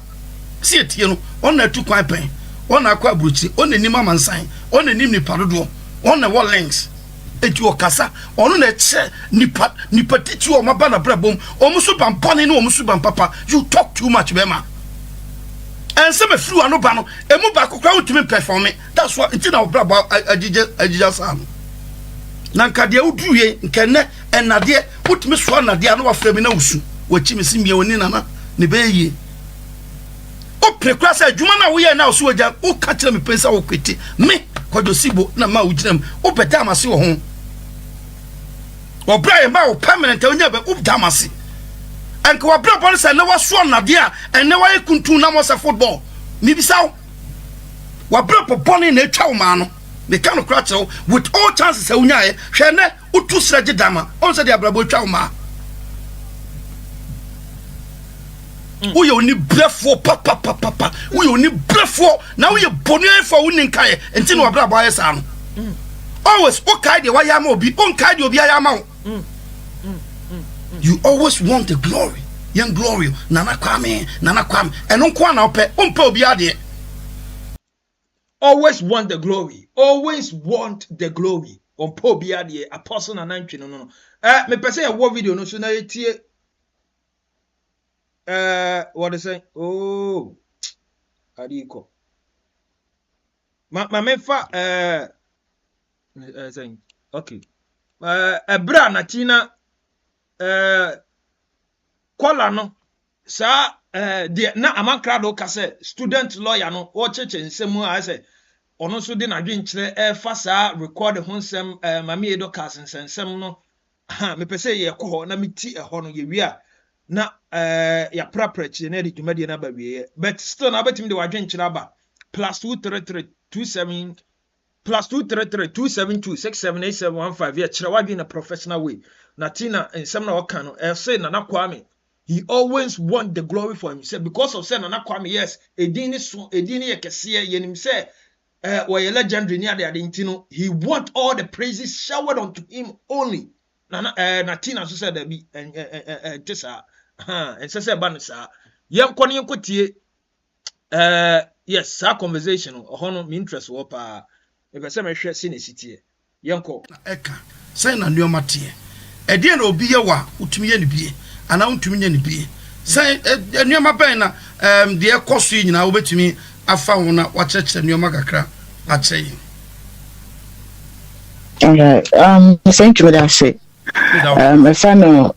See it, you know, on the 2 quite pain, on a quite bruche, on the Nimaman sign, on the Nimni Parudo, on the wall lengths. Etu okasa onu na che nipa titu o maba na brabom omusu bampane na omusu bampapa you talk too much bema and some flu anu ba no emu ba kokra utimi perform that's why ntina braba agija sam na nkade uduye nkene enade utimi so anade anu wafra mi na usu wachimi simie oni nana ne beye o prekrasa adwuma na wo ye na usu agya o ka kire me pensa wo kweti me kwadosibo na ma ugirem o beta amase wo ho o Brian ba o permanent onya be up damasi enka wa bra bol say na wa so na de a enne wa ekuntu na mo say football ni bisaw wa bra poponi na etwa wo ma no me kan no kra chew with all chances e unya e hwe ne utu sraje dama on say de abrabo etwa wo ma wo ye oni brefo papa wo ye oni brefo na wo ye bonu efo wo ni nkae enti na wa bra ba ye sa no always okay de wa ya ma obi on kai de obi ya ma wo. You always want the glory. Young glory. Nana kwame. And on kwa na ope. Umpe obi ade. Always want the glory. Always want the glory. Umpe obi ade. Apostle na nantwi no. Me pese ya wo video no so na etie. What is it? Oh. Adiko. Ma mefa saying okay. Ebra Natina kola no sa de na Amankrado ka say student lawyer no o cheche nsemu a say ono so de na dwenkyere fa sa record ho nsem Maame Dorcas nsem no me pese ye ko na meti ho no ye wi a na ya praprechi na de dwumade na ba wi but still na betim de wadwenkyere aba +23327 +23327267871 yeah chirawadwi in a professional way. Natina and some na okano say Nana Kwame he always want the glory for himself because of say Nana Kwame yes edini yekese yenim say we legendary near the adintino he want all the praises showered onto him only. Natina so said be tesa and say banisa yem kwani yenkotie yes our conversation ohono me interest wo pa if I say me hwe Sʋicide yenko eka say na nneoma tie e de na obi ye wa utumi ye ne bie ana utumi ye ne bie say nneoma ben na de ekoso nyina wo betumi afa ho na wa kyerɛkyerɛ nneoma kakra Actually. Thank you for that shit. A final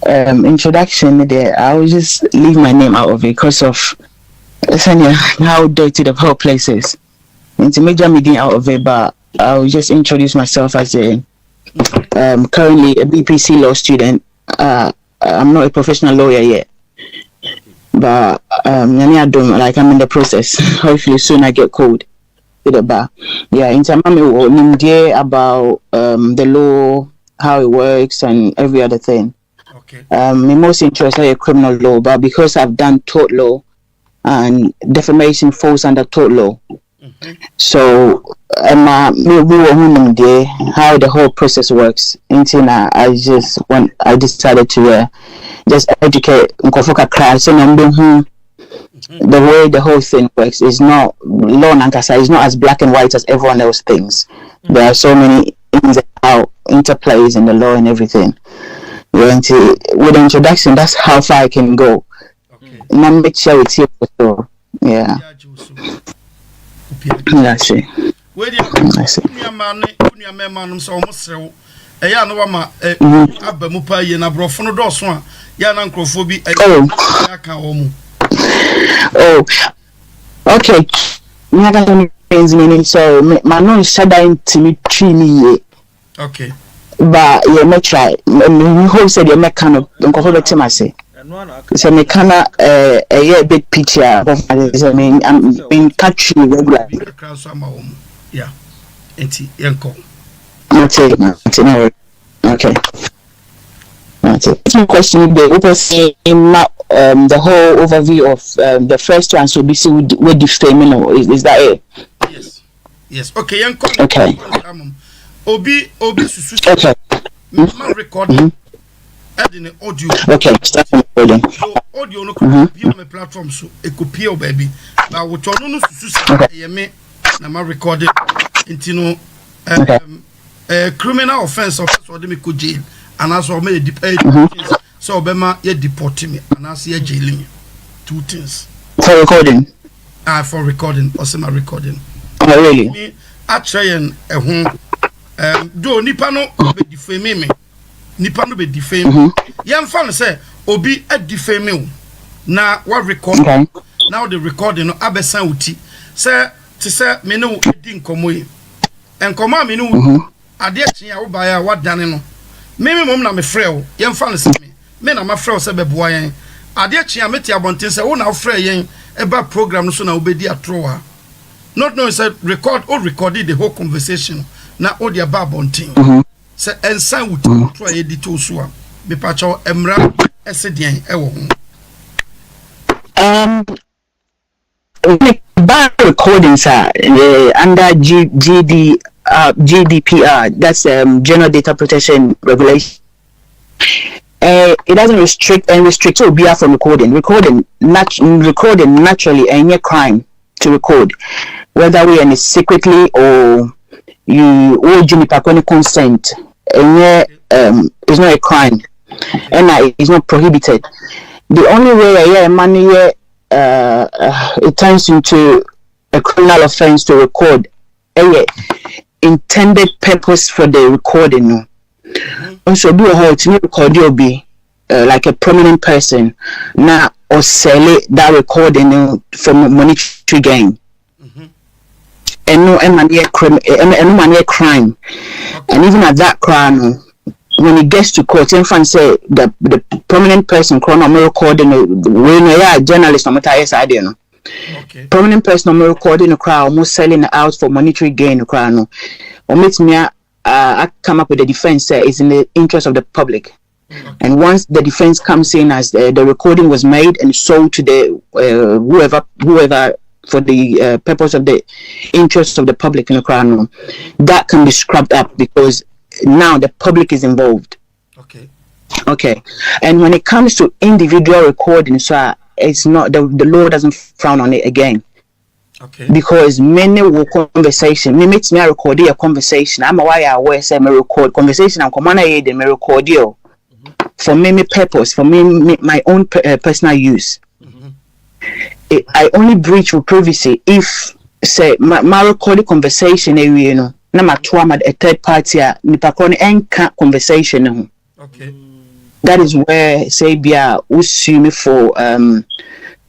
introduction there, I will just leave my name out of it because of how dirty the whole place is. It's a major meeting out of it, but I'll just introduce myself as a currently a BPC law student. I'm not a professional lawyer yet, but I'm in the process. Hopefully soon I get called to the bar. Yeah, in Maame about the law, how it works, and every other thing. Okay. I'm most interested in criminal law, but because I've done tort law, and defamation falls under tort law. So how the whole process works. I decided to just educate the way the whole thing works is not law Nankasa is not as black and white as everyone else thinks. There are so many ins and out interplays in the law and everything. With the introduction, that's how far I can go. And I'm make sure it's here for sure. Yeah. That's it. That's it. Oh, okay. So my name is Shada Timothy. Okay. But you may try. Who said you make kind of say? So me kinda a big picture. I mean, I'm being catching regularly. Yeah. Enti yanko. Okay. That's it. Two question the the whole overview of the first one so BC with defaming is that it? Yes. Okay, yanko. Okay. Obi susu. Okay. My recording. Adding audio. Okay, start recording. So audio no could be on my platform so it could be baby. But what you no susu me na my recording into criminal offense or me could jail and also me depend so obema ye deport me and as ye jailing 2 things. For recording? For recording, also my recording. Oh really? Me I try and do nipa no be defame me. Nipa no be defame. Yan fan say obi a defame me. Na what record now the recording no abesan uti. Say to say me no di nkomo yi. Enkomo me no ade akyen a wo ba ya wadane no. Me mom na me frɛ wo. Yan fan say me na ma frɛ wo say beboa yen. Ade akyen a meti abonten say wo na frɛ yen eba program no so na obedi atro ha. Not knowing said recorded the whole conversation. Na odi aba abonten. Say ensan wuti tro ye di to so a be pacho emra esedian e wo ho. Bar recordings are under GDPR, that's General Data Protection Regulation. It doesn't restrict so be from recording. Recording naturally any crime to record, whether we are secretly or you or consent. It's not a crime, and it's not prohibited. The only way money it turns into a criminal offense to record intended purpose for the recording. Also do a whole to record you'll be like a prominent person now or sell it that recording for monetary gain. And no crime. And even at that crime, when it gets to court, infant say the prominent person recording when a journalist no matter side no. Okay. Prominent person recording the crowd almost selling it out for monetary gain crowd no. Or makes me I come up with the defense say it's in the interest of the public. Okay. And once the defense comes in as the recording was made and sold to the whoever for the purpose of the interest of the public in the crowd, that can be scrubbed up because now the public is involved. Okay. And when it comes to individual recording, so it's not the law doesn't frown on it again. Okay. Because many will conversation. Me makes me record a conversation. I'm aware I say me record conversation. I'm command I me record you for me purpose for me my own personal use. I only breach with privacy if say my record conversation area no na matwa a third party a nipa ko no enka conversation no. Okay. That is where say bia sue me for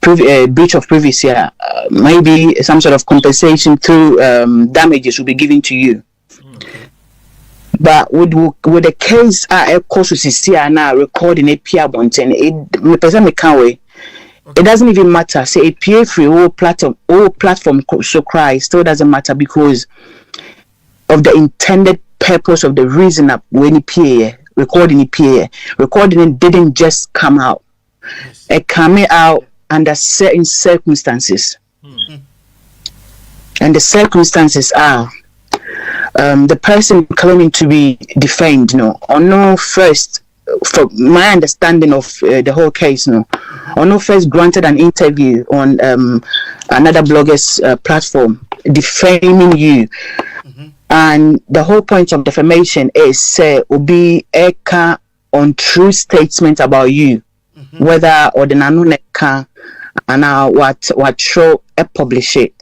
breach of privacy, maybe some sort of compensation through damages will be given to you. But with the case I course see now recording a PR bonten it doesn't even matter. Say a PA free all platform so cry still doesn't matter because of the intended purpose of the reason up when it PA recording it didn't just come out. Yes. It came out under certain circumstances. And the circumstances are the person claiming to be defamed, or no first, for my understanding of the whole case, or no first granted an interview on another blogger's platform defaming you. And the whole point of defamation is say obi eka on true statement about you, whether or the nanuneka and what show a publish it.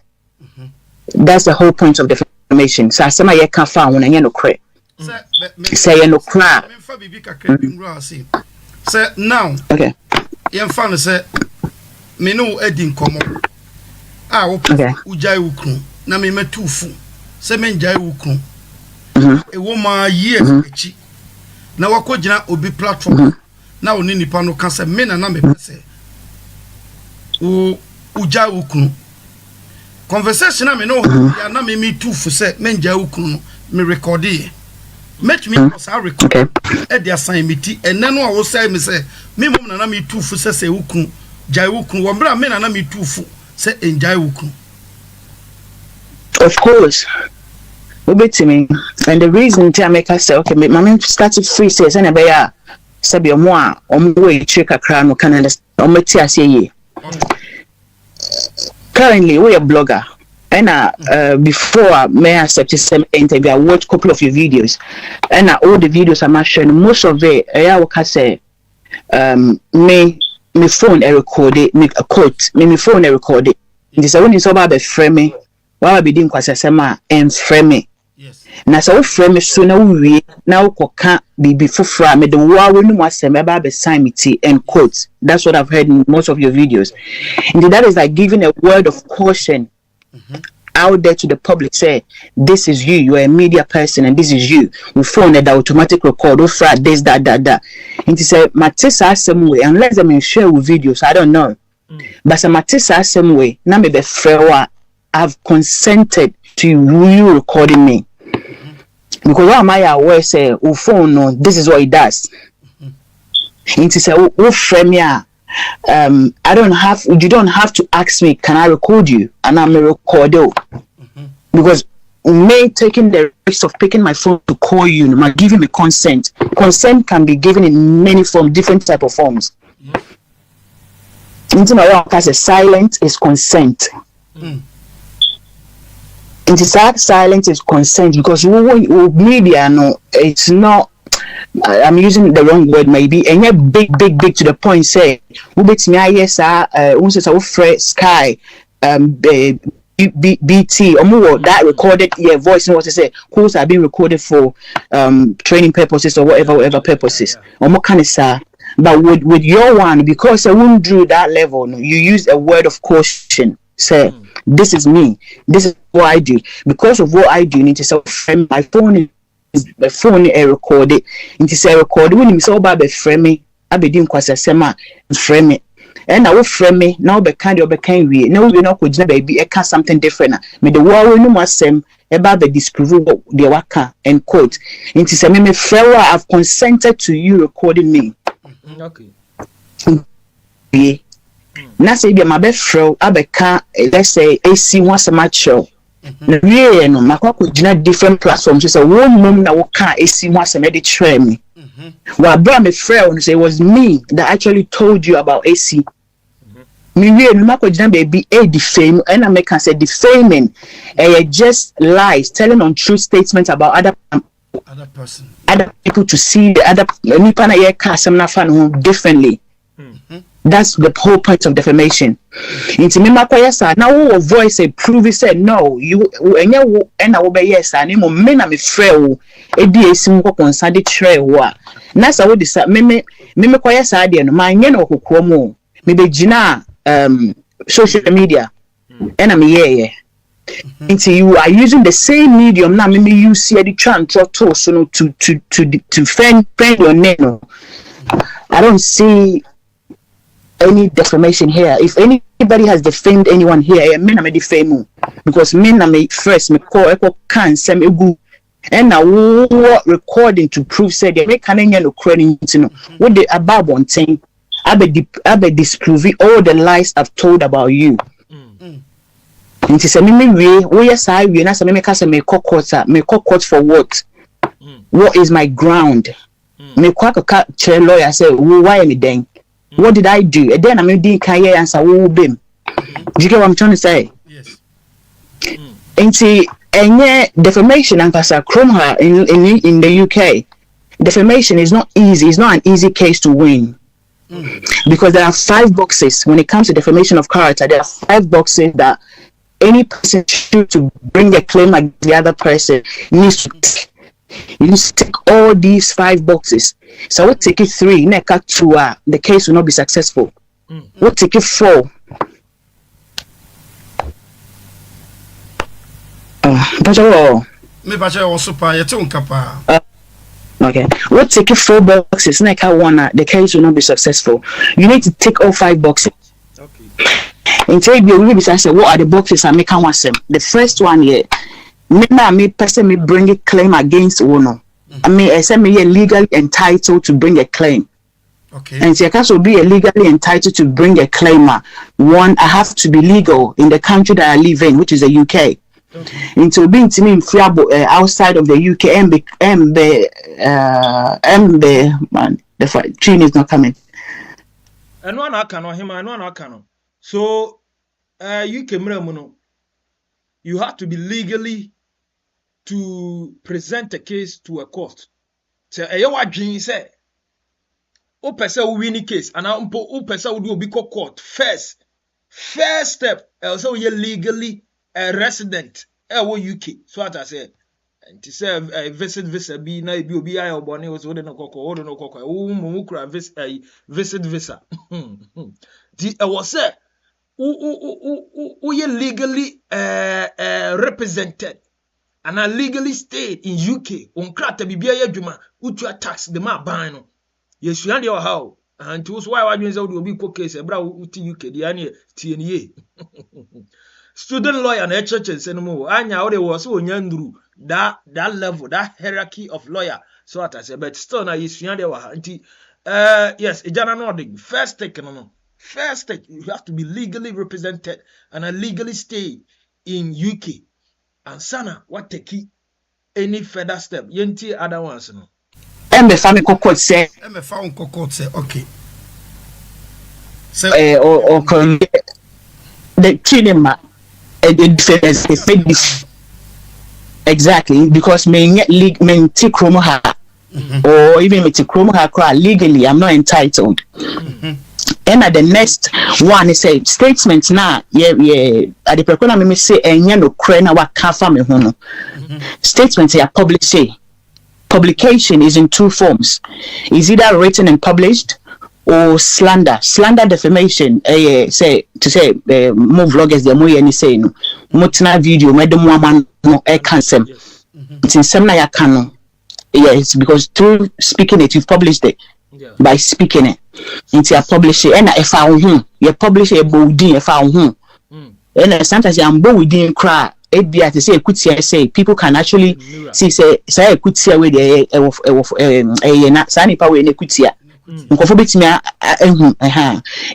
That's the whole point of defamation. So I say my eka fa when you no cre. Say you no cry. Say now. Okay. You fan say me no edin komo. Ah okay. Ujai ukru na me metufu. Se menjai ukru e wo ma years echi na wakogina obi platform na oni nipa no ka se me na me pese ujai ukru conversation na me no ya na me tufu se menjai ukru no me record e met me was I record e dey assign me ti ene no a wo say me say me mum na me tufu se ukru jai ukru wo bra me na me tufu se enjai ukru. Of course. And the reason to make us say, okay, my mom started free says, and a Sabia Moa, way trick a crown, can understand. Currently, we're a blogger. And before may I accept some interview, I watched a couple of your videos. And all the videos I'm showing, most of it, I will say, me phone a recorded, make a quote, me phone a recorded. This I wouldn't so about the framing. Why be doing quite a and framing? Yes. Na so frame so na we na ukoka bibi fufra me the wa we no asem eba be sign me t and quotes. That's what I've heard in most of your videos. And that is like giving a word of caution out there to the public. Say this is you are a media person and this is you. We phone that automatic record offer this that. And to say matisa some way unless I share with videos I don't know. But some matisa some way na me be frewa I've consented to you recording me. Because what am I aware say, oh phone no, this is what it does. And to say, oh frame ya, you don't have to ask me, can I record you? And I'm a recorder. Because me taking the risk of picking my phone to call you, no, giving me consent. Consent can be given in many forms, different type of forms. Into my own case, silent is consent. And silence is consent because media no, it's not. I'm using the wrong word maybe. And yet big to the point. Say, we bet me yes, Sky, BT, or more that recorded your voice and what to say. Calls are being recorded for training purposes or whatever purposes. Or more kind of say. But with your one, because I wouldn't do that level, no, you use a word of caution. Say, this is me. This is what I do. Because of what I do, you need to say, my phone is recorded. You say record. When you say about the frame, I be doing quite a sema frame it. And I will frame it. Now be kind of we. No, we not could baby. I can something different. Me the war we no more same about the disprove the waka and quote. And to say me frewa, I've consented to you recording me. Okay. Yeah. Na say be my best friend abeka let's say AC once a match show. Na we no makwa ko gina different platforms so one mom na wo ka AC once a medit share me. Wa bra me friend say it was me that actually told you about AC. Me we no makwa gina baby defame and I make can say defaming just lies telling untrue statements about other people to see the other nipa na ye ka some na fan differently. That's the whole point of defamation. Into me, now our voice prove it said no. You and you and I will be yes. I name men am frail. A DSM on Sunday trail. Nasa would decide me quite sad and my yellow who chromo. Maybe Gina social media. And I'm yeah. Into you are using the same medium now. Maybe you see the chant or so to friend your name. I don't see any defamation here. If anybody has defamed anyone here, I mean, I'm a defame because men are made first. Me call echo can send me go and now recording to prove said they make an no credit. You know what the about one thing. I be disproving all the lies I've told about you. And she said, "Me we yes I we na say me cast me court for what? What is my ground? Me quack a chair lawyer say why am I then? What did I do? And then I didn't can answer who bim. Do you get what I'm trying to say? Yes. And see, and defamation and Chroma in the UK, defamation is not easy. It's not an easy case to win. Because there are 5 boxes when it comes to defamation of character. There are 5 boxes that any person should to bring a claim against the other person needs to tick. You need to tick all these 5 boxes. So we'll take it 3, next 2, the case will not be successful. We'll take it 4. Okay. We'll take it 4 boxes, next 1, the case will not be successful. You need to tick all 5 boxes. Okay. And tell you, we say, what are the boxes I make one sem? The first one here. Me person me bring a claim against one. I mean, I say me legally entitled to bring a claim. Okay. And so I can be legally entitled to bring a claim. One, I have to be legal in the country that I live in, which is the UK. Okay. And to be outside of the UK, man, the train is not coming. And one I cannot. So, you have to be legally to present a case to a court. So, what dream say? O person win the case, and o person will do court first. First step, also you legally a resident. UK. So what I say, and to say visit visa be na be obi ayo boni was no koko. Visit visa. The was say who you legally represented and are legally stayed in UK on krata bibia adwuma utu tax the ma ban no yesu ande o how and to so why wadwen say obi ko case ebra uti UK the ane tie student lawyer na church and mo anya wo de wo so onyanduru that level, that hierarchy of lawyer. So what I say, but still na yesu ande wa anti yes ejana no the first take no. First, you have to be legally represented and legally stay in UK. And sana, what take any further step? Yenti other ones no. MFA say. Okay. So or the cinema exactly because me take Chroma or even me take Chroma legally I'm not entitled. And at the next one is a statement now. Yeah. At the precona me say no crena wa kafa me hono. Statements are published. Publication is in 2 forms. Is either written and published or slander. Slander defamation. Say more vloggers they more any say no. Motina video me dem woman no cancel. It's in some na ya canon. Yes, because through speaking it you've published it. Yeah. By speaking it into a publisher and if I you publish a bolding if I and sometimes I'm bold within cry it be to say could say people can actually see say could see where they not sign power in equity nkofo betimi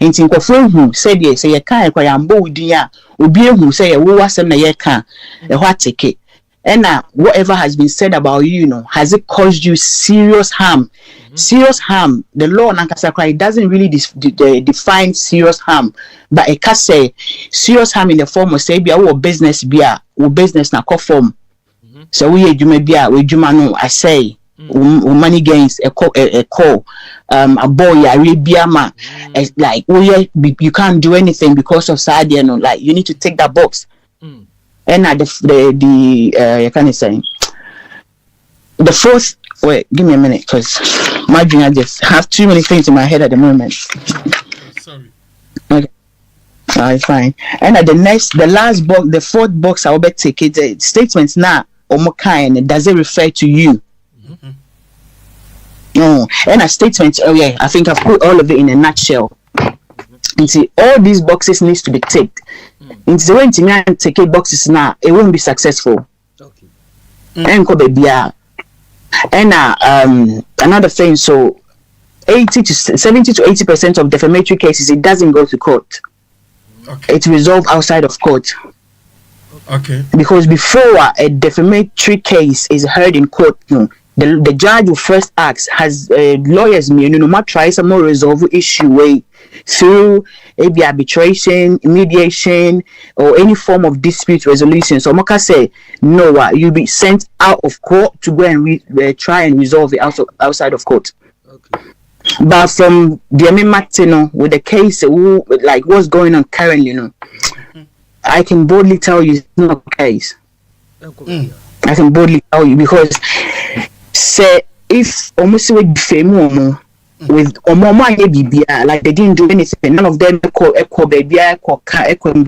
into nkofo said yes say can I'm bold within ya obi ehu say we wasem na ye can what take and whatever has been said about you know has it caused you serious harm? Serious harm, the law it doesn't really define serious harm, but it can say serious harm in the form of say be our business na form. So we may be we no I say money gains a call a boy Arabia man like you can't do anything because of Saudi, you know, like you need to take that box. And at the can I say the fourth, wait, give me a minute because my dream, I just have too many things in my head at the moment. Sorry. Okay. It's fine. And at the last box, the fourth box I will take it statements now and does it refer to you? No. And a statement, oh yeah, I think I've put all of it in a nutshell. And see, all these boxes needs to be ticked. It's the way to take it boxes now, it won't be successful. Okay. And another thing, so 70 to 80% of defamatory cases, it doesn't go to court. Okay. It's resolved outside of court. Okay. Because before a defamatory case is heard in court, the judge will first ask, has lawyers try some more resolve issue way through maybe arbitration, mediation, or any form of dispute resolution. So Moka say, no, you'll be sent out of court to go and try and resolve it outside of court. Okay. But from the Martino with the case, like what's going on currently, I can boldly tell you it's not the case. I can boldly tell you because say if almost with fame with like they didn't do anything, none of them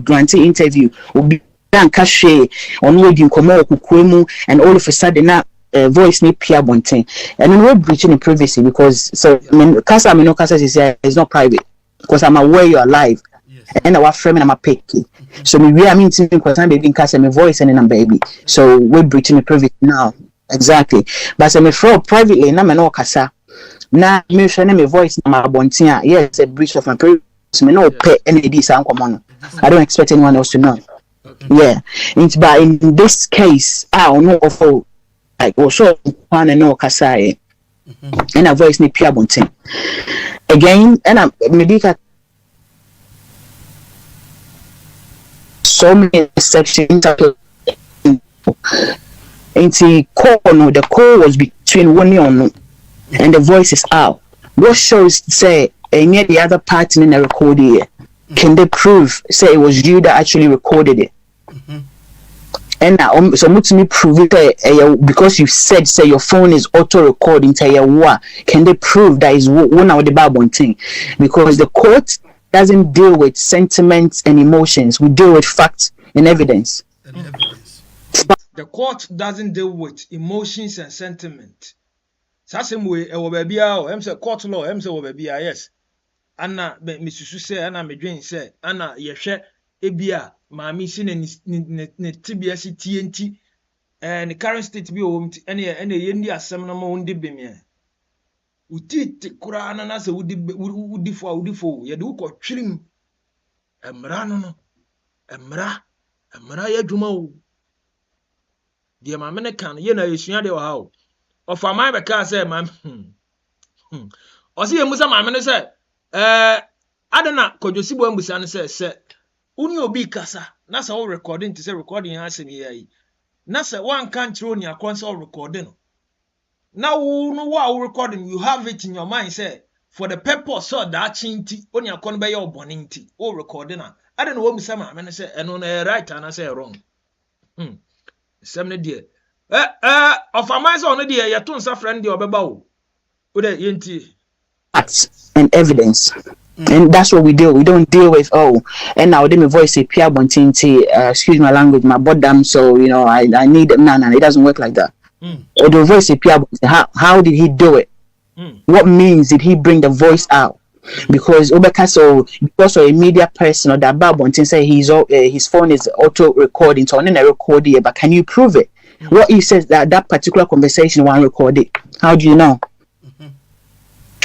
granting interview will be done cash on wedding and all of a sudden now voice need Pia Bonting and then we're breaching in privacy because so I mean Casa is not private because I'm aware you're alive. Yes. And our frame and I'm a picky. So we are meeting because I'm baby in Casa my voice and then I'm baby. So we're breaching in privacy now. Exactly. But I'm fraud privately and I'm an Casa. Now me showing my voice na my Bonting. Yes, a breach of my privacy. Me no pay any of these I don't expect anyone else to know. Yeah. But in this case, I don't know of like also one and no Kasai and a voice ni Pia Bonting again and I maybe so many sections in the call was between one and the voice is out. What shows say any the other party in the recording can they prove say it was you that actually recorded it? And so much me prove it because you said say your phone is auto recording can they prove that is one of the Bible thing? Because the court doesn't deal with sentiments and emotions, we deal with facts and evidence. The court doesn't deal with emotions and sentiment. Same way say court law yes. Anna Mrs. say Anna Medwin say Anna yehwe ebia Maame si ne TBS TNT and the current state bi o ene yendi asem na ma wonde bemia uti kura na se udifo ye de uko twirim emra no emra ya dwuma o de Maame ne kan ye na yesua de wa ha o ofa man be ka say Maame o se ye musa Maame ne say adana kodwosibo ambusa ne say uni obi kasa na sa o recording to say recording asem yi na sa one can't throw ni akwansa o recording now no wa recording you have it in your mind say for the purpose so that chinti oni akon be your boninti o recording I don't know what Mr. Maame say eno na right and I say wrong sem ne de of amasa on de ye to nsa friend de obeba o de yenti and evidence. And that's what we do. We don't deal with and now they my voice say Pia Bontinti, excuse my language, my bottom, so you know I need them. No, it doesn't work like that. Or the voice say Pia Bontinti, how did he do it? What means did he bring the voice out? Because because a media person or that Bontinti say his phone is auto recording, so on a record here, but can you prove it? What he says that particular conversation was recorded? How do you know?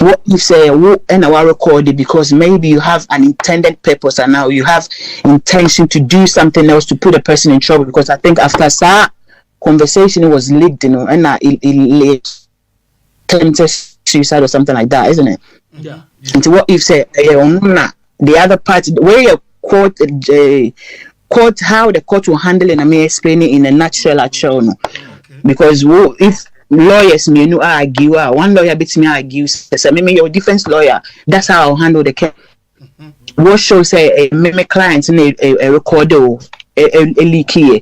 What you say and I record it because maybe you have an intended purpose and now you have intention to do something else to put a person in trouble, because I think after that conversation was leaked, you know, and it suicide or something like that, isn't it? Yeah. And so what you say the other part where your court how the court will handle it, I may explain it in a nutshell actually. Because if lawyers me no argue, one lawyer beats me argue, say me your defense lawyer. That's how I'll handle the case. What shows say me clients in a recorder a leak here.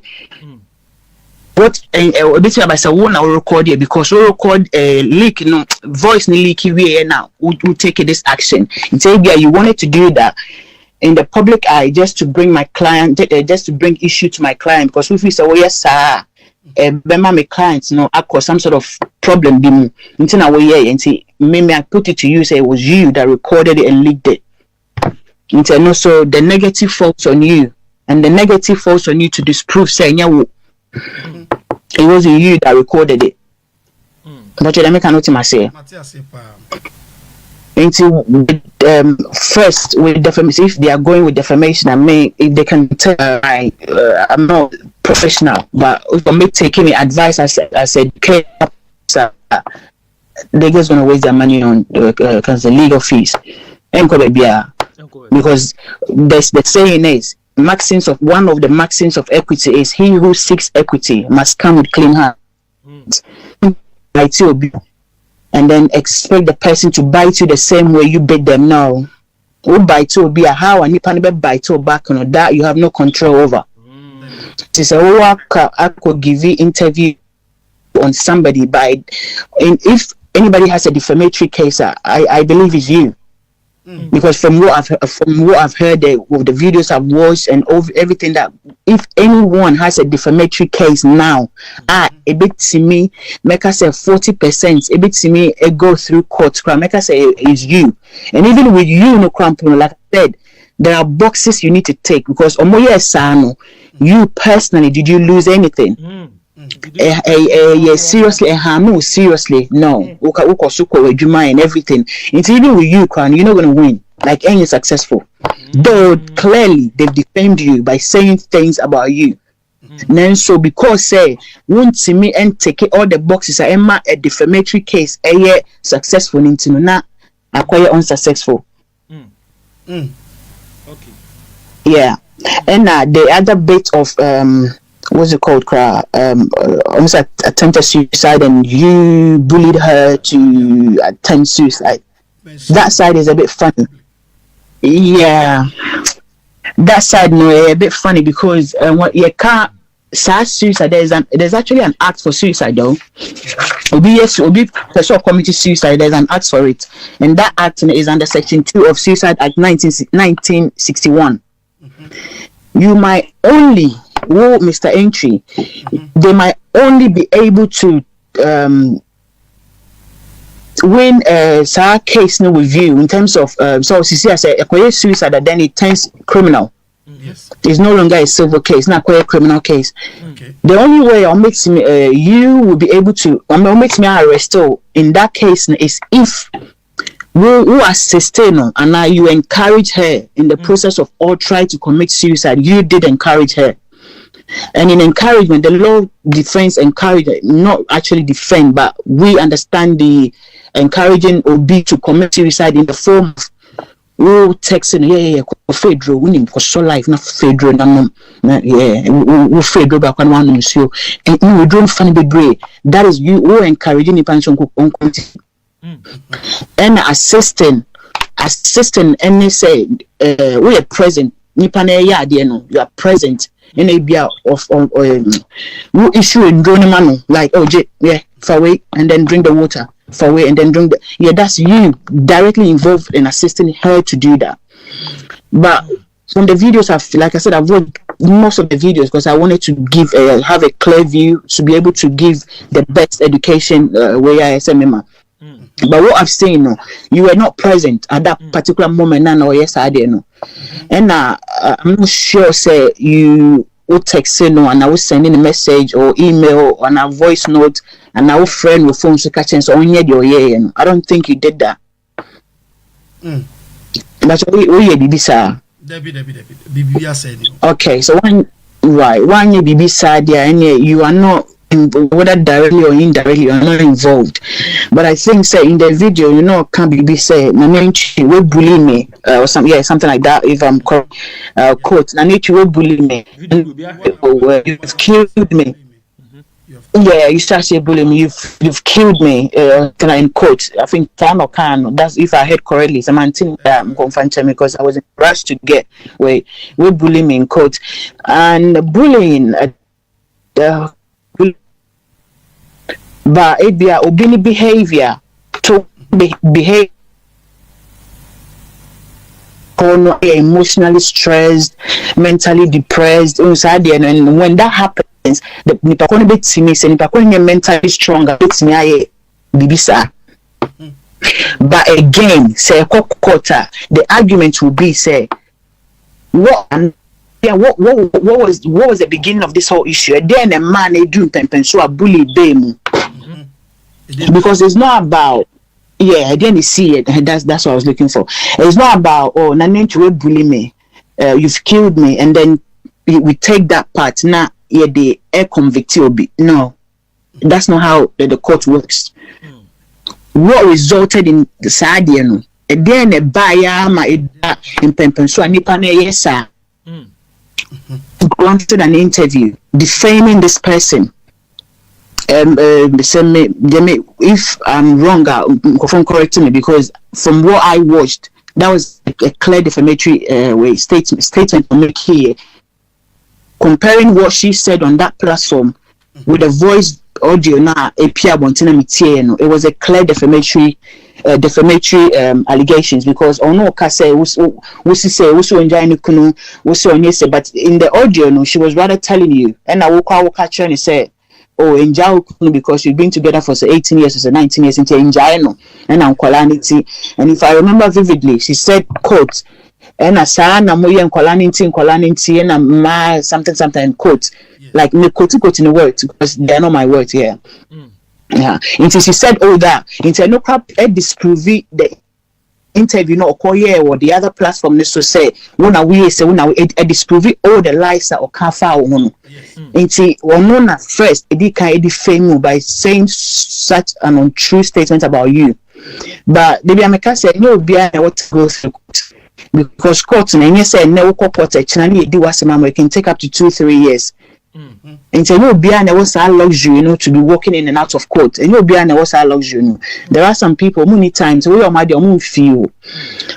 What a bit about say one will record here because we record a leak, no voice leaky way now. We'll take this action. And say yeah, you wanted to do that in the public eye just to bring my client, just to bring issue to my client because if we say, oh yes, sir, my clients, you know, I cause some sort of problem. Until now, and see, maybe I put it to you, say it was you that recorded it and leaked it. Until no, so the negative falls on you, and the negative falls on you to disprove saying, yeah, it wasn't you that recorded it. But you let me cannot say. Into first with defamation, if they are going with defamation, I mean, if they can tell I'm not professional, but for me taking advice, I said, they're just gonna waste their money on because the legal fees. Because the saying is one of the maxims of equity is he who seeks equity must come with clean hands. And then expect the person to bite you the same way you bit them now. Who bite you be a how and you can bite you back on that you have no control over. It's a I could give you interview on somebody and if anybody has a defamatory case, I believe it's you. Because from what I've heard, with the videos I've watched and everything, that if anyone has a defamatory case now, a bit to me, make us say 40%, a bit to me, it go through court. Make us say it's you, and even with you, no crampon, like I said, there are boxes you need to take because you personally, did you lose anything? Seriously, no. And everything. It's even with you, you're not gonna win. Like any successful. Though clearly they've defamed you by saying things about you. Then so because say won't see me and take all the boxes I am a defamatory case successful into not acquire unsuccessful. Okay. Yeah. And the other bit of what's it called? Almost attempted suicide, and you bullied her to attempt suicide. That side is a bit funny. Yeah, that side a bit funny because what you can't say suicide. There's actually an act for suicide though. Obi person committed suicide. There's an act for it, and that act is under Section 2 of Suicide Act 1961. You might only Mr. Entry, they might only be able to win a case no review in terms of so see I say a suicide then it turns criminal. Yes. It's no longer a civil case, not quite a criminal case. Okay. The only way I'll make you will be able to make me arrest in that case is if who assist and now you encourage her in the process of all try to commit suicide. You did encourage her. And in encouragement, the law defends encourage, not actually defend, but we understand the encouraging OB to commit suicide in the form of texting, federal winning for so life, not federal, we federal back on one so and you don't find the gray. That is you who encouraging the pension on and assisting and they say we are present. You are present. In a bia of issue in drawing money like far away and then drink the water far away and then drink that's you directly involved in assisting her to do that. But from the videos I've watched most of the videos because I wanted to give have a clear view to be able to give the best education where I SMMA. But what I've seen, you were not present at that particular moment. Yes, I didn't know. And I'm not sure. Say you would text and I was sending a message or email or a voice note, and our friend with phone to catch and so on. I don't think you did that. But we BBC. Okay, so one year BBC, and you are not. Whether directly or indirectly, you are not involved. But I think, say in the video, can't be say, Nanichi will bully me, or something like that. If I'm quote, Nanichi will bully me, you've killed me. Yeah, you start saying bullying me. You've killed me. In quote, I think Tan or Can. That's if I heard correctly. Some antin confronted me because I was in a rush to get where we bully me in quote, and bullying. But it be obedient behavior to behave. Emotionally stressed, mentally depressed, inside and when that happens, the nipa kono betimi say nipa kono mentally stronger betimi aye bibisa. But again, say quarter, the argument will be say what was the beginning of this whole issue? And then a man they do so a bully bemu. Because it's not about I didn't see it. That's what I was looking for. It's not about Nanin to bully me, you've killed me, and then we take that part. Now, the air convict will be no. That's not how the court works. What resulted in the Sadiano? And then a buyer in Pempenso Nipa yes sir. Granted an interview defaming this person. If I'm wrong, correct me, because from what I watched, that was a clear defamatory statement to make here. Comparing what she said on that platform with the voice audio now, it was a clear defamatory allegations, because ono kase but in the audio no, she was rather telling you, and I woke and say, in Jao because we've been together for 18 years or 19 years into Njano and I'm Kolanity. And if I remember vividly, she said quote and Asana Moya and Kolanity and ma something quote. Like me quote in the words because they're not my words here. Yeah. Until she said all that, until no crap disprove the interview no or the other platform needs to say when we disprove all the lies that okafa on until one first it can defame by saying such an untrue statement about you. But the America said no be what to go through because court and you said no court actually do what it can take up to 2-3 years. And so no be and was our luxury, to be walking in and out of court. And no be and was our luxury. There are some people many times we are mad your feel.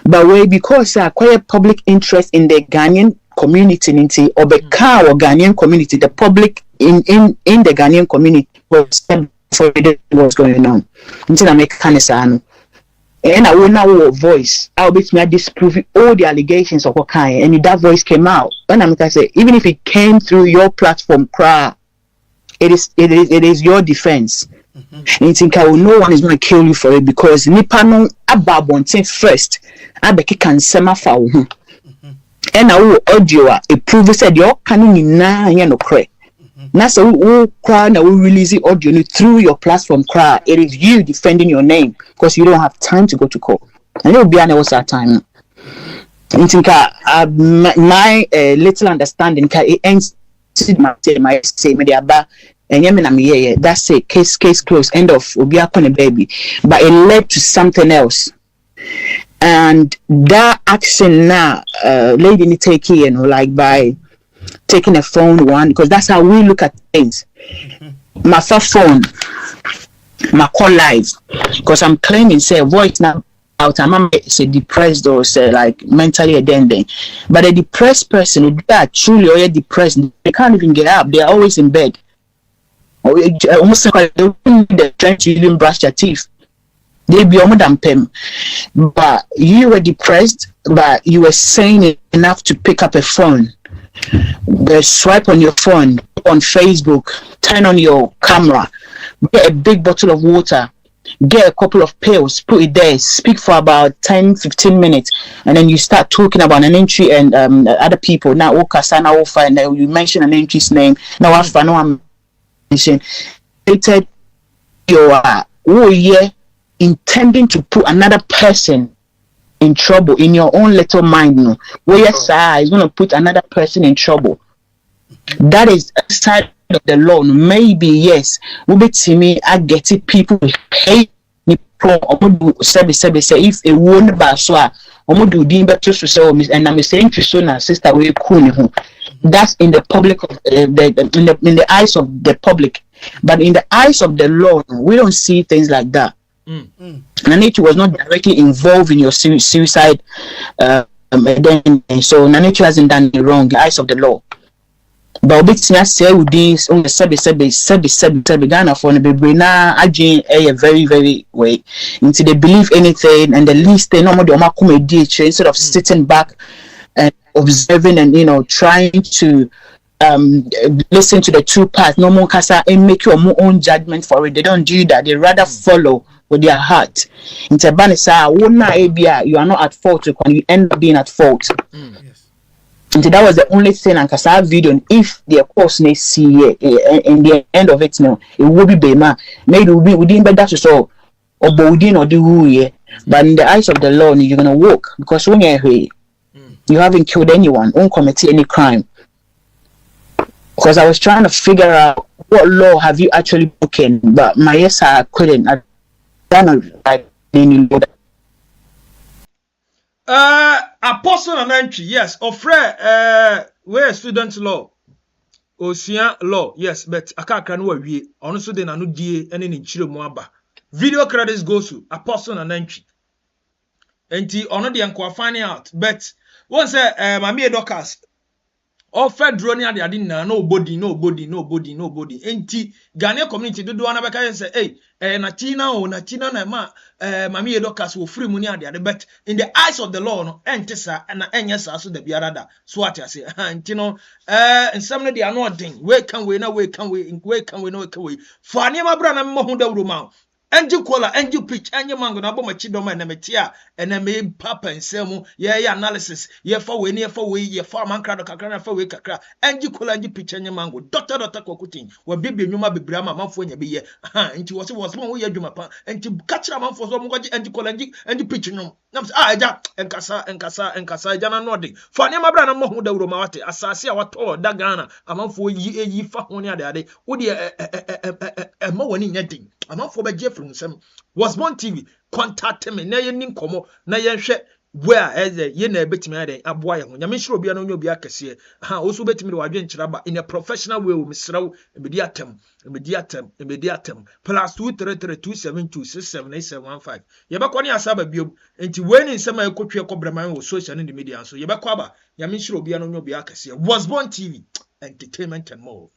But because quite public interest in the Ghanaian community or the car or Ghanaian community, the public in the Ghanaian community was for what's going on. Until I make Kanisano. And I will now voice. I'll be disproving all the allegations of Okai, and that voice came out. And I'm gonna say, even if it came through your platform, it is your defense. And you think no one is going to kill you for it because Nipano Ababontin first. Abeki can semafa. And I will audio a prove said your canning na no cray. Nasa will cry and will release the audio through your platform cry. It is you defending your name because you don't have time to go to court. And it will be an hour time. I think my little understanding it ends my say media and that's a case closed, end of Obiakone baby. But it led to something else. And that action now, lady need take here, like by taking a phone one, because that's how we look at things. My first phone, my call live, because I'm claiming say voice now out. I'm say depressed or say like mentally attending, but a depressed person, if they are truly or depressed, they can't even get up. They are always in bed. Almost like they're trying to even brush their teeth. They be more than pem. But you were depressed, but you were sane enough to pick up a phone. Swipe on your phone, on Facebook, turn on your camera, get a big bottle of water, get a couple of pills, put it there, speak for about 10-15 minutes, and then you start talking about an entry and other people. Now, and you mention an entry's name. Now, after I'm mentioning, you are intending to put another person in trouble in your own little mind, no. Where yes, is going to put another person in trouble. That is outside of the law. Maybe yes, we be to me. I get it. People hate me. Say if a woman baswa, do dimba to so and I'm saying to so sister we cool. That's in the public of in the eyes of the public. But in the eyes of the law, we don't see things like that. Nanechi was not directly involved in your suicide, so Nanechi hasn't done it wrong in the eyes of the law. But obitna say with this on the sebi Ghana for the Bebrina aging a very way until they believe anything, and the least they normally instead of sitting back and observing and trying to listen to the two parts, no more kasa and make your own judgment for it. They don't do that. They rather follow with their heart. In Tabanisa, you are not at fault when you end up being at fault. And that was the only thing and Kasa video. If the course may see in the end of it, no, it will be Bema. Maybe we didn't better to so or Bodin or do who but in the eyes of the law, you're gonna walk because when you're here, you haven't killed anyone, won't commit any crime. Because I was trying to figure out what law have you actually broken, but my yes, I couldn't. I don't know. I didn't know that. Apostle and entry, yes. Ofre, where student law, Ocean law, yes. But I can't know we. Honestly, then I know die any in Chile Moaba. Video credits goes to Apostle and entry. And the honor the uncle finding out. But once Maame Dorcas. Offer drone at the adina, nobody. Enti Ghanaian community do one abeka say, hey, Natina na Maame Dorcas will free money at the other. But in the eyes of the law, no, entesa and enyasa so the biarada. So what I say, and some of the are not thing. Where can we no? For anima brana mohunda rumau. Enji kola, enji pitch, enji mango na boma chidoma na metia ene me papa nsemu ye analysis ye for we ye for Amankrado kakra for we kakra enji kola enji pitch enji mango doctor kokutin we bibi nyuma bibira ma manfo nya be ye nti wo se wo smo ye adwuma pa nti kachira manfo so mo gye enji kola enji pitch nyum nam se eja enkasa eja na nodi for ne mabra na mo hu da wuro ma wate asase a wato da Ghana amanfo yi fa ho ne ade wo de ma woni nya din amanfo be gye was born TV contact me na ye nin komo na ye hwe where eze ye na betimi ade aboa ye ho nyame hiro bia na onyo bia kese oso betimi de wadwe nkyiraba in a professional way o misraw emedi atem +23327267815 ye bekọ ne asaba biom enti weni nsema ekotwe kobraman wo social media so ye bekọ aba nyame hiro bia na onyo bia kese was born TV entertainment and more.